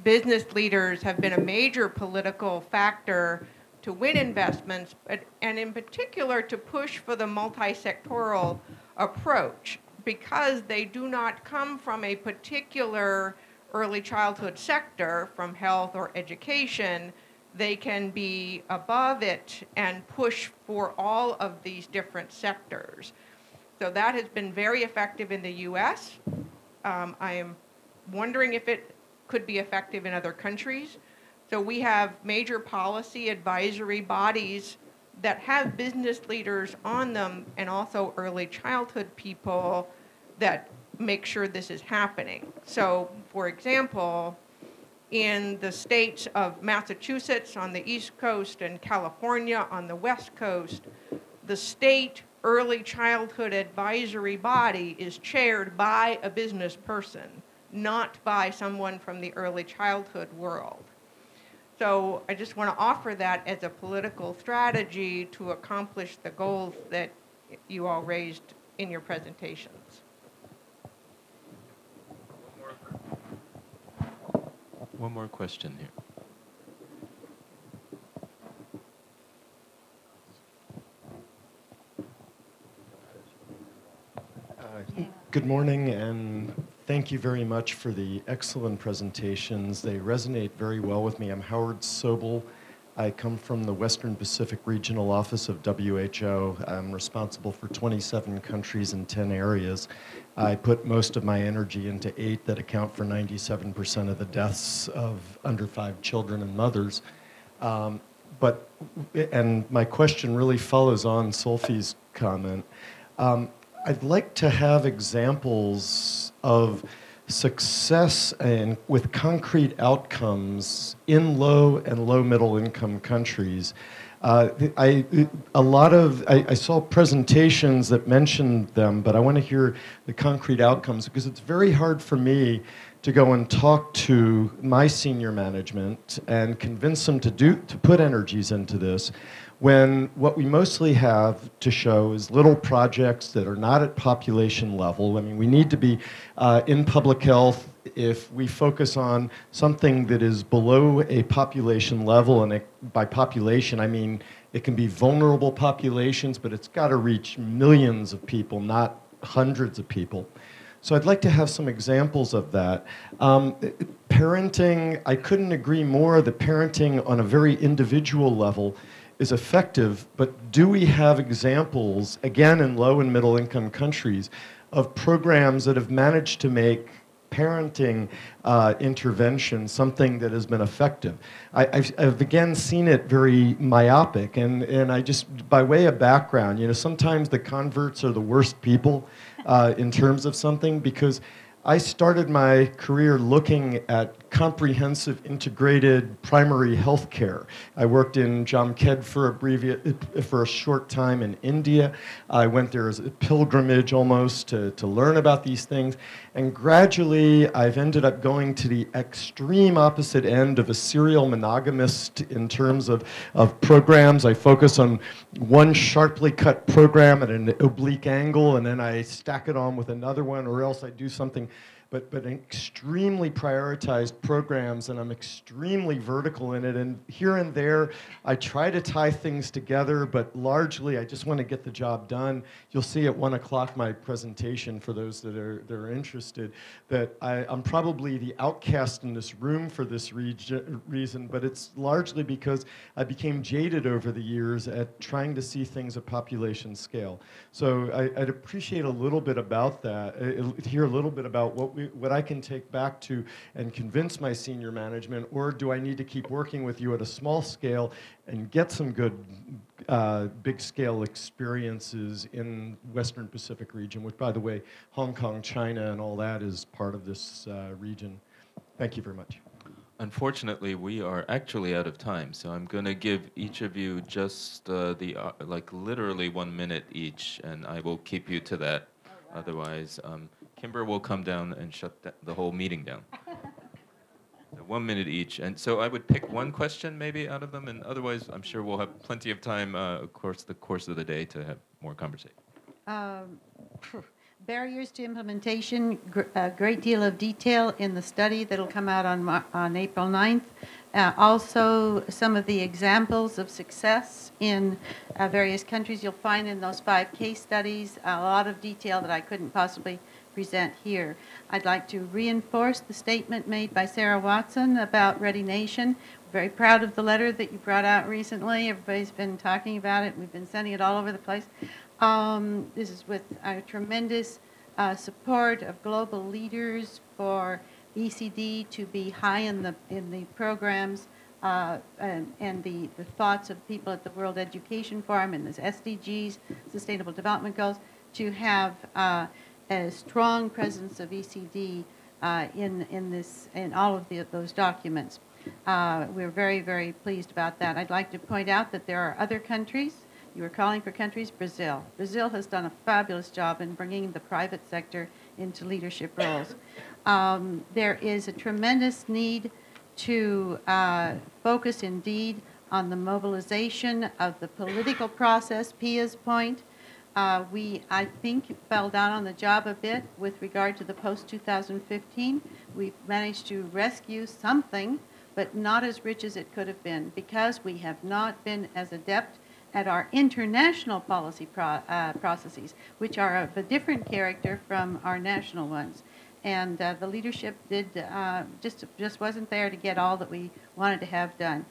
business leaders have been a major political factor to win investments, and in particular to push for the multisectoral approach, because they do not come from a particular early childhood sector, from health or education. They can be above it and push for all of these different sectors. So that has been very effective in the US. I am wondering if it could be effective in other countries. So we have major policy advisory bodies that have business leaders on them, and also early childhood people that make sure this is happening. So, for example, in the states of Massachusetts on the East Coast and California on the West Coast, the state early childhood advisory body is chaired by a business person, not by someone from the early childhood world. So I just want to offer that as a political strategy to accomplish the goals that you all raised in your presentations. One more question here. Good morning, and thank you very much for the excellent presentations. They resonate very well with me. I'm Howard Sobel. I come from the Western Pacific Regional Office of WHO. I'm responsible for 27 countries and 10 areas. I put most of my energy into 8 that account for 97% of the deaths of under 5 children and mothers. And my question really follows on Solfi's comment. I'd like to have examples of success and with concrete outcomes in low and low middle income countries. I saw presentations that mentioned them, but I want to hear the concrete outcomes because it's very hard for me to go and talk to my senior management and convince them to put energies into this when what we mostly have to show is little projects that are not at population level. I mean, we need to be in public health. If we focus on something that is below a population level, and by population I mean it can be vulnerable populations, but it's got to reach millions of people, not hundreds of people. So I'd like to have some examples of that. Parenting, I couldn't agree more that parenting on a very individual level is effective, but do we have examples, again in low and middle income countries, of programs that have managed to make parenting intervention something that has been effective? I've again seen it very myopic, and I just, by way of background, you know, sometimes the converts are the worst people in terms of something, because I started my career looking at comprehensive integrated primary health care. I worked in Jamkhed for a short time in India. I went there as a pilgrimage almost to learn about these things. And gradually, I've ended up going to the extreme opposite end of a serial monogamist in terms of programs. I focus on one sharply cut program at an oblique angle, and then I stack it on with another one, or else I do something but extremely prioritized programs, and I'm extremely vertical in it. And here and there, I try to tie things together, but largely I just want to get the job done. You'll see at 1 o'clock my presentation for those that are interested, that I'm probably the outcast in this room for this reason, but it's largely because I became jaded over the years at trying to see things at population scale. So I'd appreciate a little bit about that, hear a little bit about what I can take back to and convince my senior management, or do I need to keep working with you at a small scale and get some good big scale experiences in Western Pacific region, which, by the way, Hong Kong, China, and all that is part of this region. Thank you very much. Unfortunately, we are actually out of time, so I'm going to give each of you just like literally 1 minute each, and I will keep you to that. Otherwise, Kimber will come down and shut the whole meeting down. So 1 minute each. And so I would pick one question maybe out of them, and otherwise I'm sure we'll have plenty of time, of course, the course of the day to have more conversation. Barriers to implementation, a great deal of detail in the study that will come out on April 9th. Also, some of the examples of success in various countries you'll find in those 5 case studies, a lot of detail that I couldn't possibly present here. I'd like to reinforce the statement made by Sarah Watson about Ready Nation. We're very proud of the letter that you brought out recently. Everybody's been talking about it. We've been sending it all over the place. This is with tremendous support of global leaders for ECD to be high in the programs and the thoughts of people at the World Education Forum and the SDGs, Sustainable Development Goals, to have a strong presence of ECD in all of those documents. We're very, very pleased about that. I'd like to point out that there are other countries. You were calling for countries. Brazil. Brazil has done a fabulous job in bringing the private sector into leadership roles. There is a tremendous need to focus indeed on the mobilization of the political process. Pia's point. We, I think, fell down on the job a bit with regard to the post-2015. We've managed to rescue something, but not as rich as it could have been, because we have not been as adept at our international policy processes, which are of a different character from our national ones. And the leadership did just wasn't there to get all that we wanted to have done.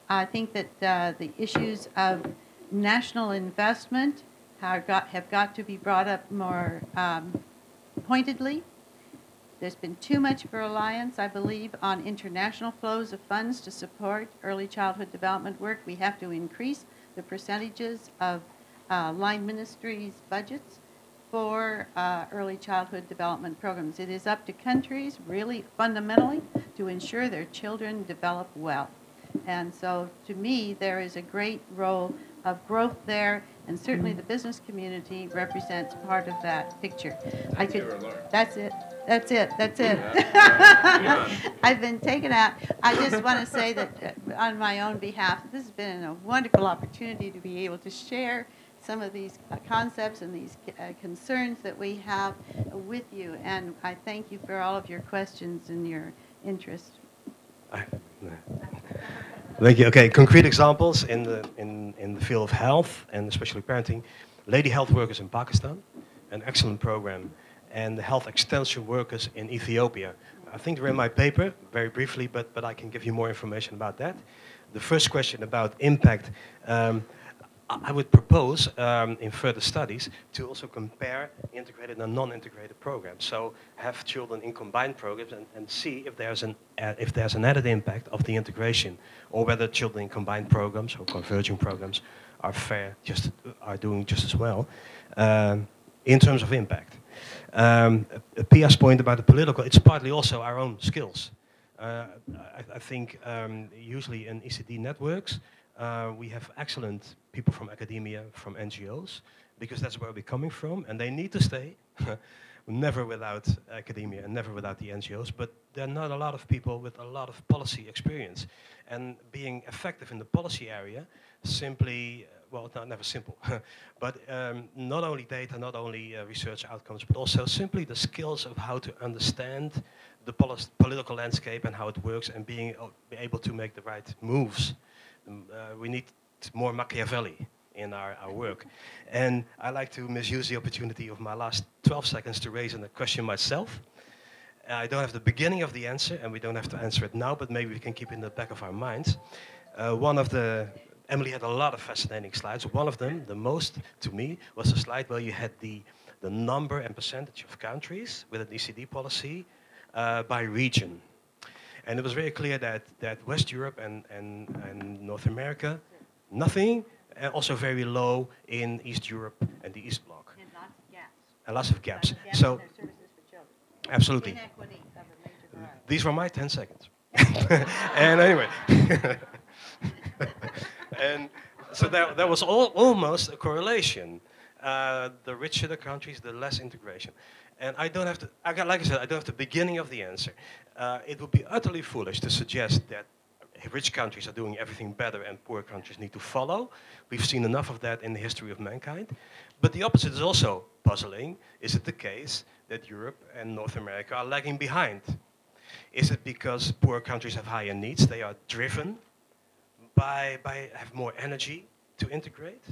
I think that the issues of national investment have got to be brought up more pointedly. There's been too much reliance, I believe, on international flows of funds to support early childhood development work. We have to increase the percentages of line ministries' budgets for early childhood development programs. It is up to countries, really fundamentally, to ensure their children develop well. And so, to me, there is a great role of growth there, and certainly the business community represents part of that picture. That's it. That's it. That's it. I've been taken out. I just want to say that on my own behalf, this has been a wonderful opportunity to be able to share some of these concepts and these concerns that we have with you. And I thank you for all of your questions and your interest. Thank you. Okay, concrete examples in the field of health and especially parenting. Lady health workers in Pakistan, an excellent program, and the health extension workers in Ethiopia. I think they're in my paper, very briefly, but I can give you more information about that. The first question about impact, I would propose in further studies to also compare integrated and non-integrated programs. So have children in combined programs and see if there's an added impact of the integration, or whether children in combined programs or converging programs are doing just as well in terms of impact. Pia's point about the political, it's partly also our own skills. I think usually in ECD networks, we have excellent people from academia, from NGOs, because that's where we're coming from, and they need to stay, never without academia and never without the NGOs, but there are not a lot of people with a lot of policy experience. And being effective in the policy area simply, well, it's never simple, but not only data, not only research outcomes, but also simply the skills of how to understand the political landscape and how it works, and being able to make the right moves. We need more Machiavelli in our work. And I like to misuse the opportunity of my last 12 seconds to raise a question myself. I don't have the beginning of the answer, and we don't have to answer it now, but maybe we can keep it in the back of our minds. Emily had a lot of fascinating slides. One of them, the most to me, was a slide where you had the number and percentage of countries with an ECD policy by region. And it was very clear that West Europe and North America, nothing, and also very low in East Europe and the East Bloc. And lots of gaps. And lots of gaps. So, in their services for children. Absolutely. Inequity of a major variety. These were my 10 seconds. And anyway. And so there was almost a correlation. The richer the countries, the less integration. And I don't have to, like I said, I don't have the beginning of the answer. It would be utterly foolish to suggest that rich countries are doing everything better and poor countries need to follow. We've seen enough of that in the history of mankind. But the opposite is also puzzling. Is it the case that Europe and North America are lagging behind? Is it because poor countries have higher needs? They are driven have more energy to integrate?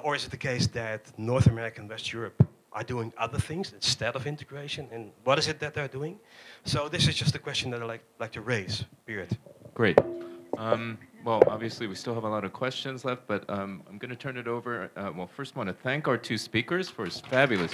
Or is it the case that North America and West Europe are doing other things instead of integration? And what is it that they're doing? So this is just a question that I like to raise, period. Great. Well, obviously, we still have a lot of questions left, but I'm going to turn it over. Well, first, I want to thank our two speakers for fabulous